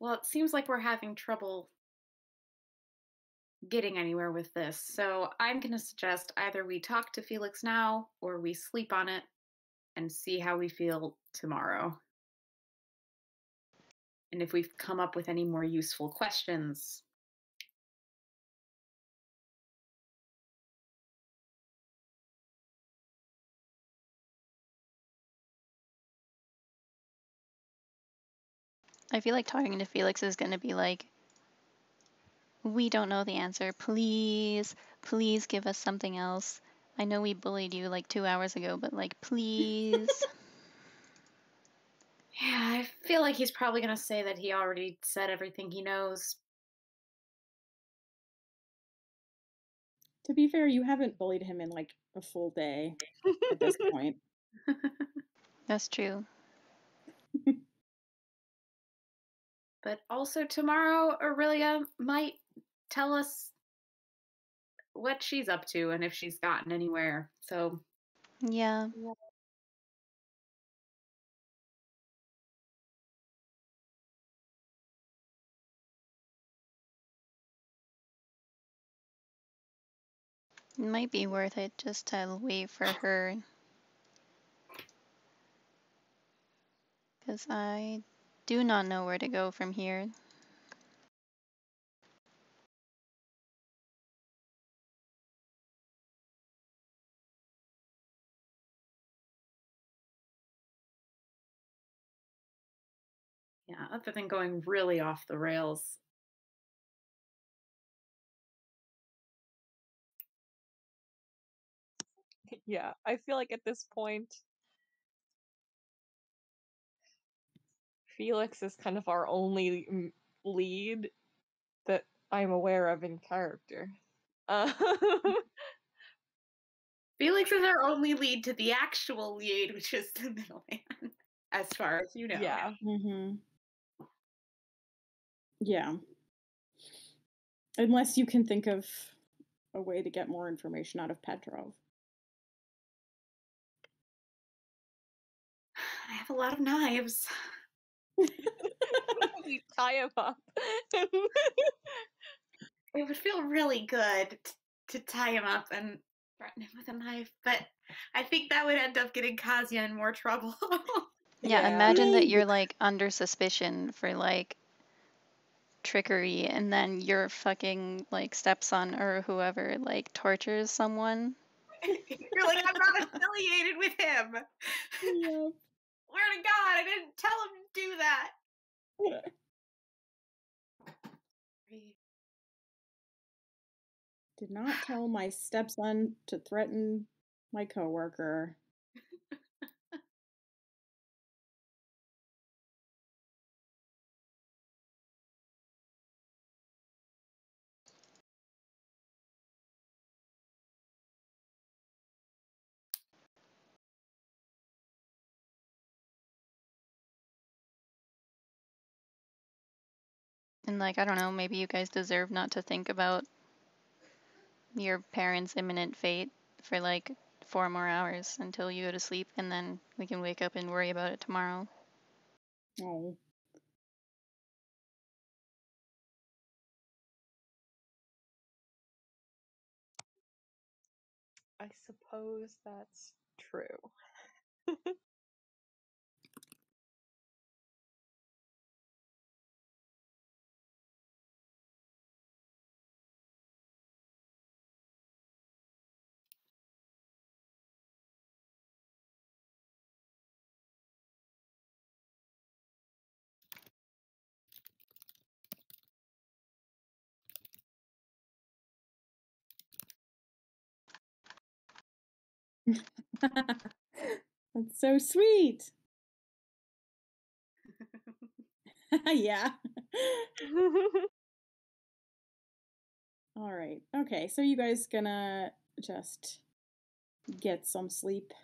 Well, it seems like we're having trouble getting anywhere with this. So I'm going to suggest either we talk to Felix now or we sleep on it and see how we feel tomorrow. And if we've come up with any more useful questions. I feel like talking to Felix is going to be like, "We don't know the answer. Please, please give us something else. I know we bullied you like 2 hours ago, but like, please." Yeah, I feel like he's probably going to say that he already said everything he knows. To be fair, you haven't bullied him in like a full day at this point. That's true. But also tomorrow, Aurelia might tell us what she's up to and if she's gotten anywhere. So, Yeah. It might be worth it just to wait for her. Because I do not know where to go from here. Yeah, other than going really off the rails. Yeah, I feel like at this point, Felix is kind of our only lead that I'm aware of in character. Felix is our only lead to the actual lead, which is the middleman, as far as you know. Yeah. Mm-hmm. Yeah. Unless you can think of a way to get more information out of Petrov. I have a lot of knives. We tie him up. It would feel really good to tie him up and threaten him with a knife, but I think that would end up getting Kazuya in more trouble. Yeah, Yeah. imagine that Maybe. you're like under suspicion for like trickery and then your fucking like stepson or whoever like tortures someone. You're like, I'm not affiliated with him. Yeah. Swear to God, I didn't tell him to do that. Did not tell my stepson to threaten my coworker. And like, I don't know, maybe you guys deserve not to think about your parents' imminent fate for like 4 more hours until you go to sleep, and then we can wake up and worry about it tomorrow. Oh. I suppose that's true. That's so sweet. Yeah. All right. Okay, so you guys gonna just get some sleep?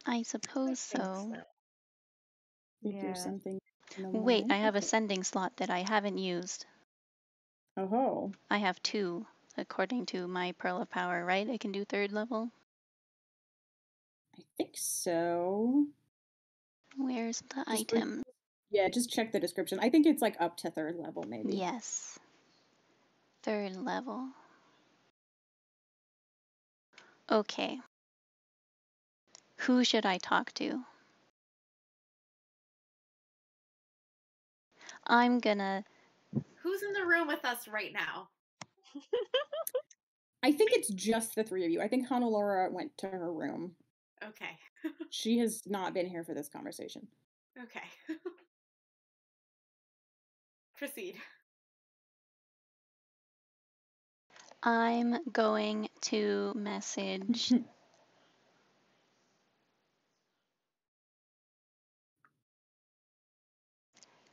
I suppose think so. Figure Yeah. something in the Wait, morning? I have a sending slot that I haven't used. Oh ho. I have 2, according to my Pearl of Power, right? I can do 3rd level. I think so. Where's the Just item? Yeah, just check the description. I think it's like up to 3rd level, maybe. Yes. 3rd level. Okay. Who should I talk to? I'm gonna... Who's in the room with us right now? I think it's just the 3 of you. I think Honolora went to her room. Okay. She has not been here for this conversation. Okay. Proceed. I'm going to message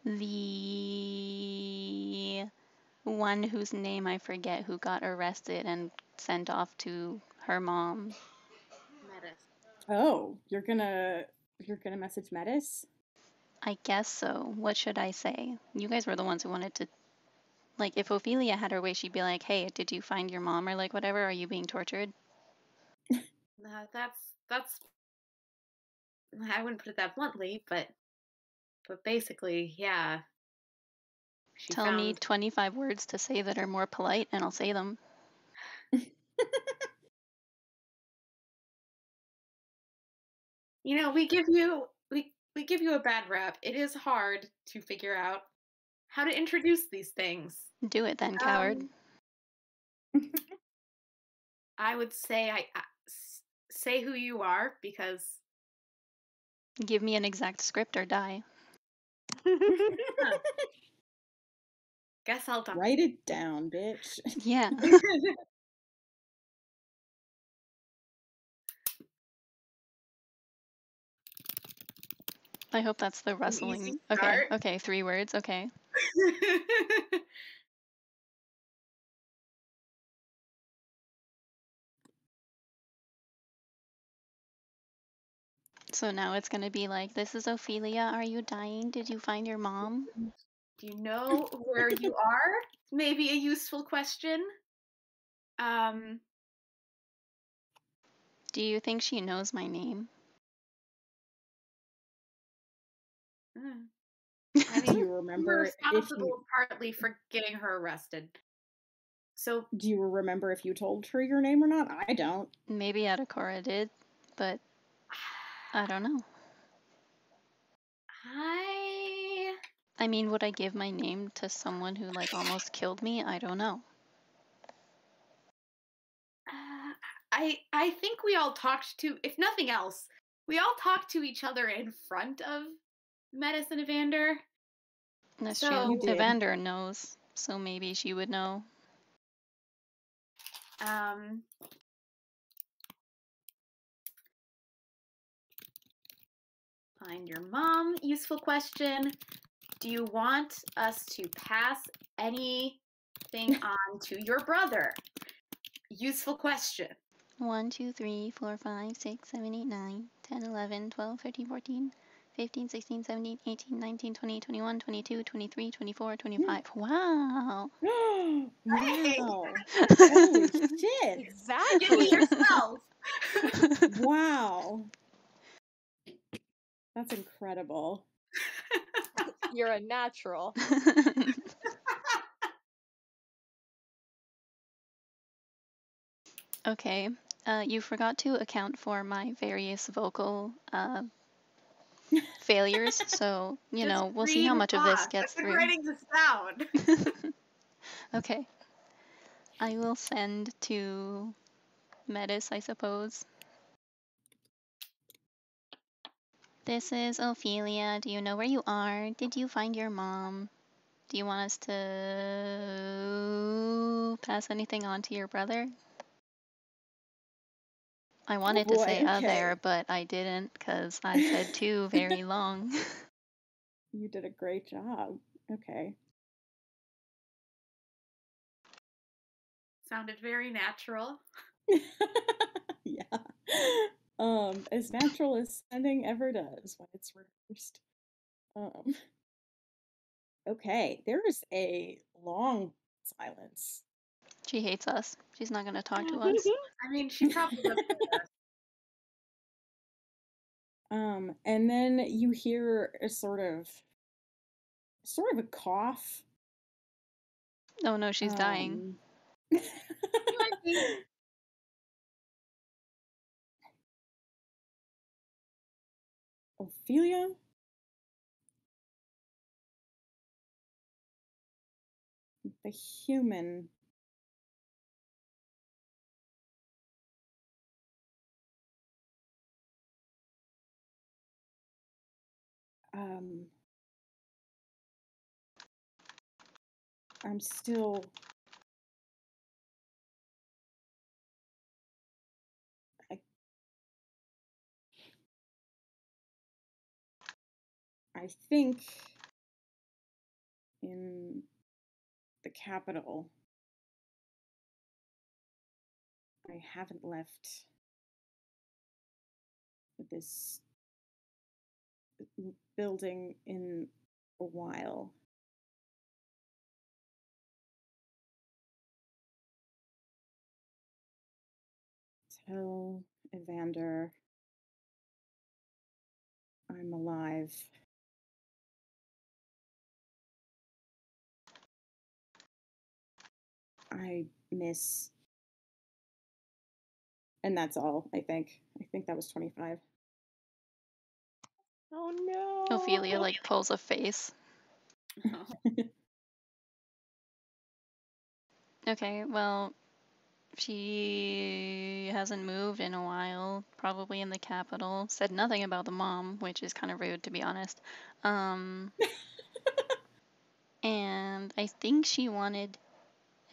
the one whose name I forget who got arrested and sent off to her mom. Metis. Oh, you're gonna message Metis? I guess so. What should I say? You guys were the ones who wanted to... Like, if Ophelia had her way, she'd be like, hey, did you find your mom or like whatever? Are you being tortured? That's I wouldn't put it that bluntly, but basically, yeah. She Tell me found 25 words to say that are more polite, and I'll say them. You know, we give you a bad rap. It is hard to figure out how to introduce these things. Do it then, coward. I would say say who you are, because Give me an exact script or die. guess I'll die. Write it down, bitch. Yeah. I hope that's the An rustling. easy Okay, start. okay, 3 words, okay. So now it's gonna be like, this is Ophelia, are you dying? Did you find your mom? Do you know where you are? Maybe a useful question. Do you think she knows my name? I Do mean, you you're remember if responsible you partly for getting her arrested. So do you remember if you told her your name or not? I don't. Maybe Adakora did, but I don't know. I mean, would I give my name to someone who like almost killed me? I don't know. I think we all talked to, if nothing else, we all talked to each other in front of Metis and Evander. That's So- true. You did. Evander knows, so maybe she would know. Find your mom. Useful question. Do you want us to pass anything on to your brother? Useful question. 1, 2, 3, 4, 5, 6, 7, 8, 9, 10, 11, 12, 13, 14, 15, 16, 17, 18, 19, 20, 21, 22, 23, 24, 25. Wow. Wow. Holy shit. Give me Exactly. yourself. Wow. That's incredible. You're a natural. Okay. You forgot to account for my various vocal failures, so, you know, we'll see how much of this gets I've been through. writing this down. Okay. I will send to Metis, I suppose. This is Ophelia. Do you know where you are? Did you find your mom? Do you want us to pass anything on to your brother? I wanted to boy, say okay. there, but I didn't because I said too very long. You did a great job. Okay. Sounded very natural. Yeah. As natural as sending ever does when it's rehearsed. Okay, there is a long silence. She hates us. She's not going to talk to us. I mean, she probably does. And then you hear a sort of a cough. Oh no, she's dying. Ophelia? The human. I'm still. I think in the capital, I haven't left this building in a while. Tell Evander I'm alive. I miss. And that's all, I think. I think that was 25. Oh no. Ophelia like pulls a face. Okay, well, she hasn't moved in a while, probably in the capital. Said nothing about the mom, which is kind of rude, to be honest. And I think she wanted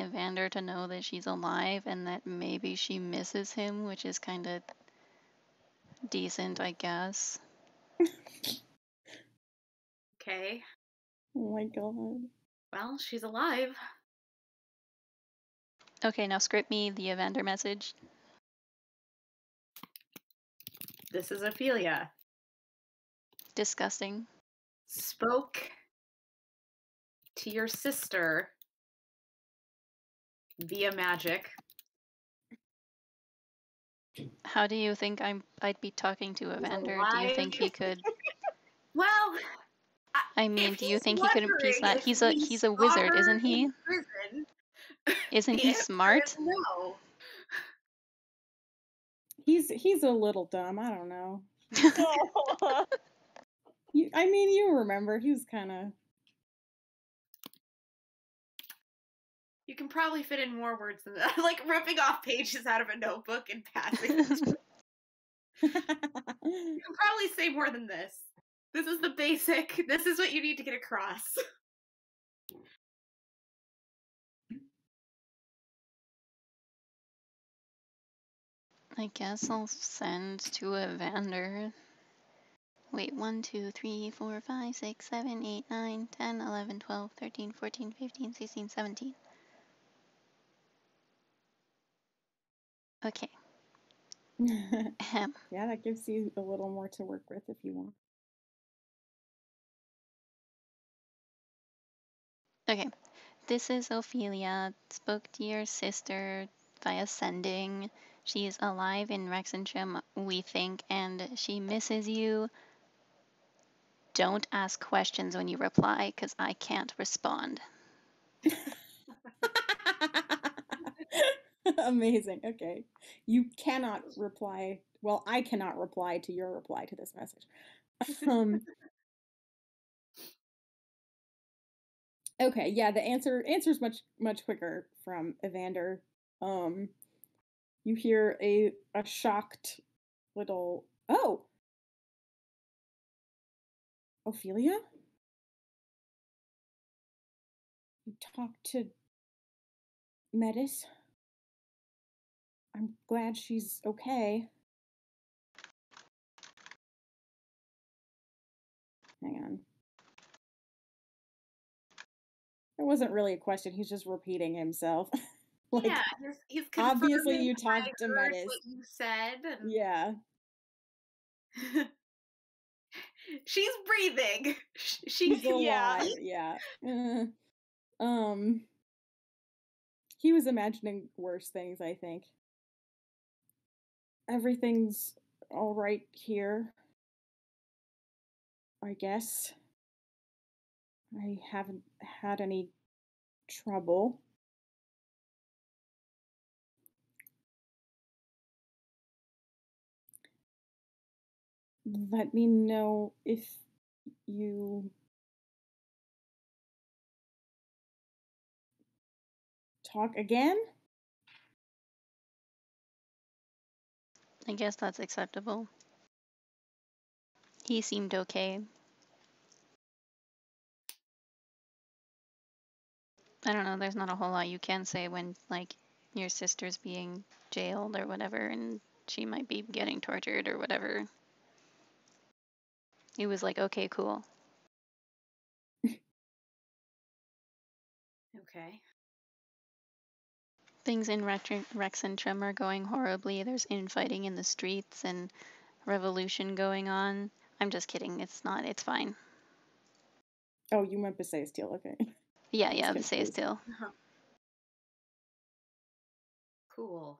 Evander to know that she's alive and that maybe she misses him, which is kind of decent, I guess. Okay. Oh my god. Well, she's alive. Okay, now script me the Evander message. This is Ophelia. Disgusting. Spoke to your sister via magic. How do you think I'd be talking to Evander? Do you think he could? Well, I mean, if do you he's think he could piece wondering that? if He's we a saw wizard, her isn't he? in prison, Isn't the he answer smart? is no. He's a little dumb. I don't know. Oh. I mean, you remember he was kind of. You can probably fit in more words than that. Like ripping off pages out of a notebook and passing it to You can probably say more than this. This is the basic. This is what you need to get across. I guess I'll send to Evander. Wait, 1, 2, 3, 4, 5, 6, 7, 8, 9, 10, 11, 12, 13, 14, 15, 16, 17. Okay. Yeah, that gives you a little more to work with if you want. Okay. This is Ophelia. Spoke to your sister via sending. She's alive in Rexentrim, we think, and she misses you. Don't ask questions when you reply, because I can't respond. Amazing. Okay. You cannot reply. Well, I cannot reply to your reply to this message. Okay, yeah, the answer's much quicker from Evander. You hear a shocked little oh, Ophelia? You talked to Metis? I'm glad she's okay. Hang on. It wasn't really a question. He's just repeating himself. Like, yeah, he's obviously you talked to Metis. What you said. And... Yeah. She's breathing. She's alive. Yeah. He was imagining worse things, I think. Everything's all right here. I guess. I haven't had any trouble. Let me know if you talk again. I guess that's acceptable. He seemed okay. I don't know, there's not a whole lot you can say when, like, your sister's being jailed or whatever, and she might be getting tortured or whatever. He was like, okay, cool. Okay. Things in Rexentrim are going horribly. There's infighting in the streets and revolution going on. I'm just kidding. It's not. It's fine. Oh, you meant Besace Steel, okay. Yeah, Besace Steel. Cool.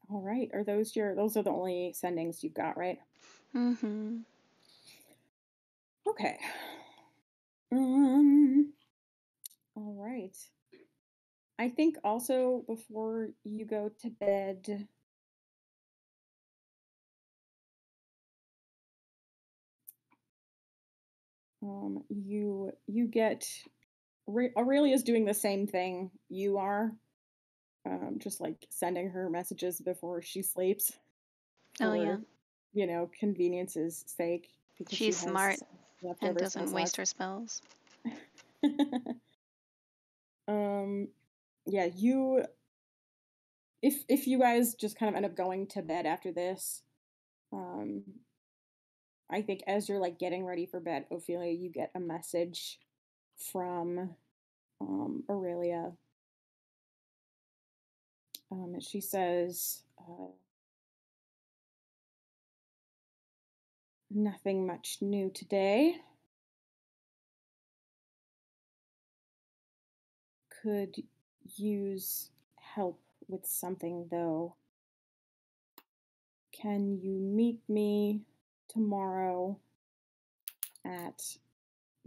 All right. Are those those are the only sendings you've got, right? Mm-hmm. Okay. All right. I think also before you go to bed, you get Aurelia's doing the same thing you are, just like sending her messages before she sleeps Oh, yeah. for, convenience's sake because she She's smart has and leftover spell doesn't waste slots. her spells. um, yeah, if you guys just kind of end up going to bed after this, um, I think as you're like getting ready for bed, Ophelia, you get a message from Aurelia. She says, nothing much new today. Could use help with something though. Can you meet me tomorrow at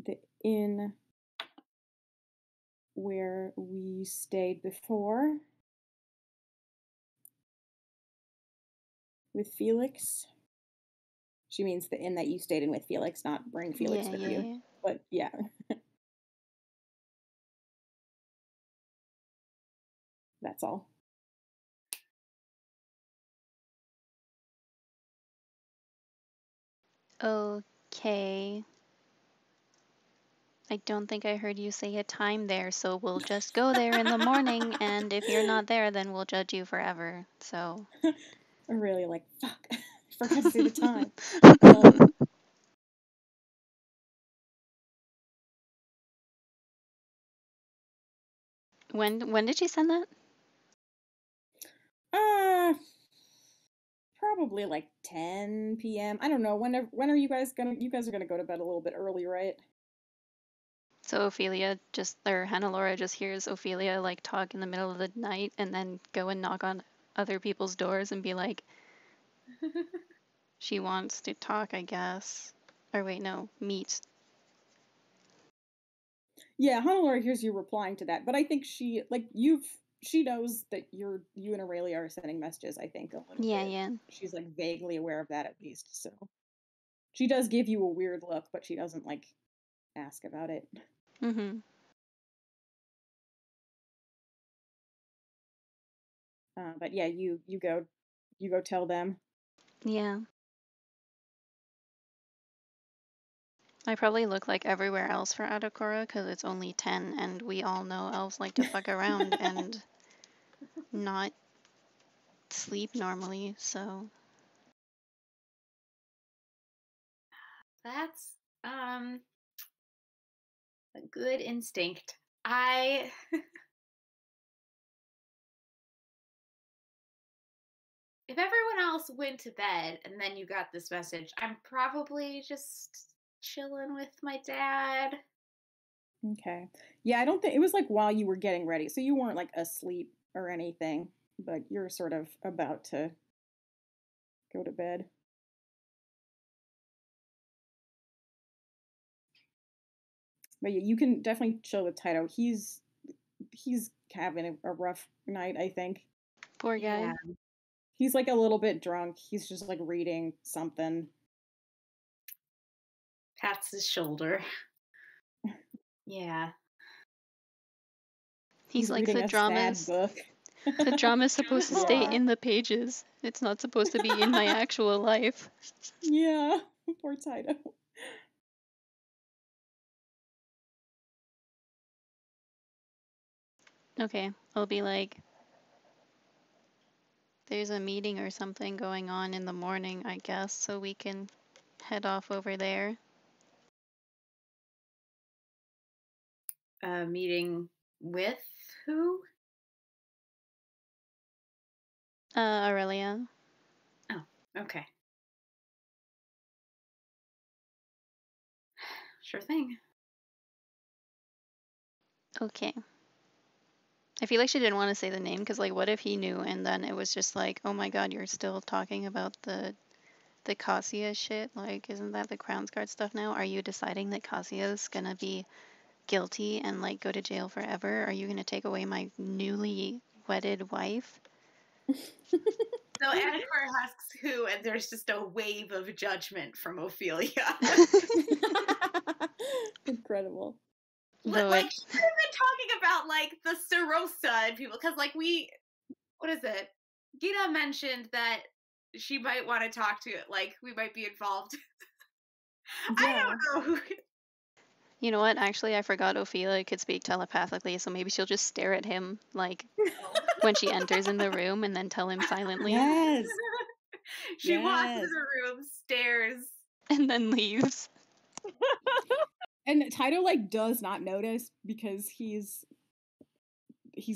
the inn where we stayed before with Felix? She means the inn that you stayed in with Felix, not bring Felix Yeah, with yeah, you. yeah. But yeah. That's all. Okay. I don't think I heard you say a time there, so we'll just go there in the morning, and if you're not there, then we'll judge you forever. So. I'm really like, fuck. I forgot to say the time. When did she send that? Probably like 10 p.m. I don't know. When are you guys are gonna go to bed a little bit early, right? So Ophelia or Hannelore just hears Ophelia like talk in the middle of the night and then go and knock on other people's doors and be like, she wants to talk, I guess. Or wait, no, meet. Yeah, Hannelore hears you replying to that, but I think she knows that you and Aurelia are sending messages, I think, a little Yeah, bit. yeah. She's like vaguely aware of that at least, so she does give you a weird look, but she doesn't like ask about it. Mm-hmm. But yeah, you go tell them. Yeah. I probably look like everywhere else for Adokora because it's only 10 and we all know elves like to fuck around and not sleep normally, so. That's a good instinct. I if everyone else went to bed and then you got this message, I'm probably just chilling with my dad. Okay. Yeah, I don't think it was like while you were getting ready, so you weren't like asleep or anything, but you're sort of about to go to bed. But yeah, you can definitely chill with Taito. He's having a rough night, I think. Poor guy. Yeah. He's like a little bit drunk. He's just like reading something. Pats his shoulder. Yeah. He's like, reading the a sad drama's book. the drama's supposed to stay Yeah. in the pages. It's not supposed to be in my actual life. Yeah, poor Taito. Okay, I'll be like, there's a meeting or something going on in the morning, I guess, so we can head off over there. Meeting with who? Aurelia. Oh, okay. Sure thing. Okay. I feel like she didn't want to say the name because, like, what if he knew and then it was just like, oh my god, you're still talking about the Cassia shit? Like, isn't that the Crown's Guard stuff now? Are you deciding that Cassia's gonna be guilty and, like, go to jail forever? Are you gonna take away my newly wedded wife? So Anacor asks who, and there's just a wave of judgment from Ophelia. Incredible. Like, she's been talking about, like, the Serosa and people, because, like, what is it? Gita mentioned that she might want to talk to it, like, we might be involved. I don't know. You know what? Actually, I forgot Ophelia could speak telepathically, so maybe she'll just stare at him, like, when she enters in the room and then tell him silently. Yes. She walks into the room, stares, and then leaves. And Taito, like, does not notice because he's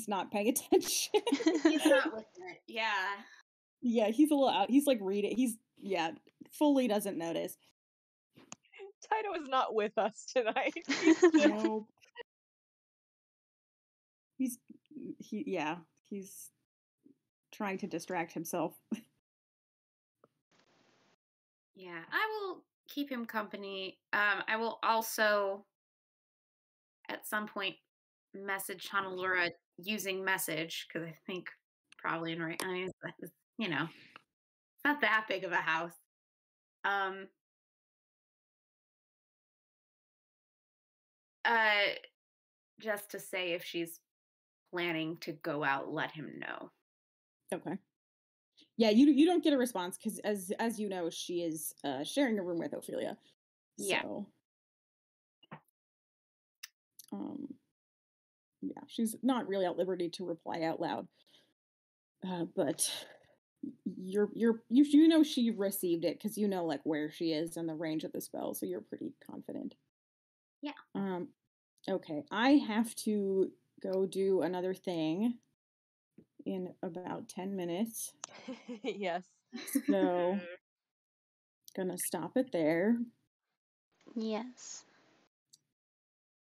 not paying attention. He's not with it. Yeah. Yeah, he's a little out. He's like reading. Fully doesn't notice. Taito is not with us tonight. Nope. He's trying to distract himself. Yeah, I will keep him company. I will also, at some point, message Honolulu using message, because I think probably I mean, you know, it's not that big of a house. Just to say if she's planning to go out, let him know. Okay. Yeah, you don't get a response because as you know, she is sharing a room with Ophelia. Yeah. So, yeah, she's not really at liberty to reply out loud. But you know she received it because you know like where she is and the range of the spell, so you're pretty confident. Yeah. Okay, I have to go do another thing in about 10 minutes. Yes. So, gonna stop it there. Yes.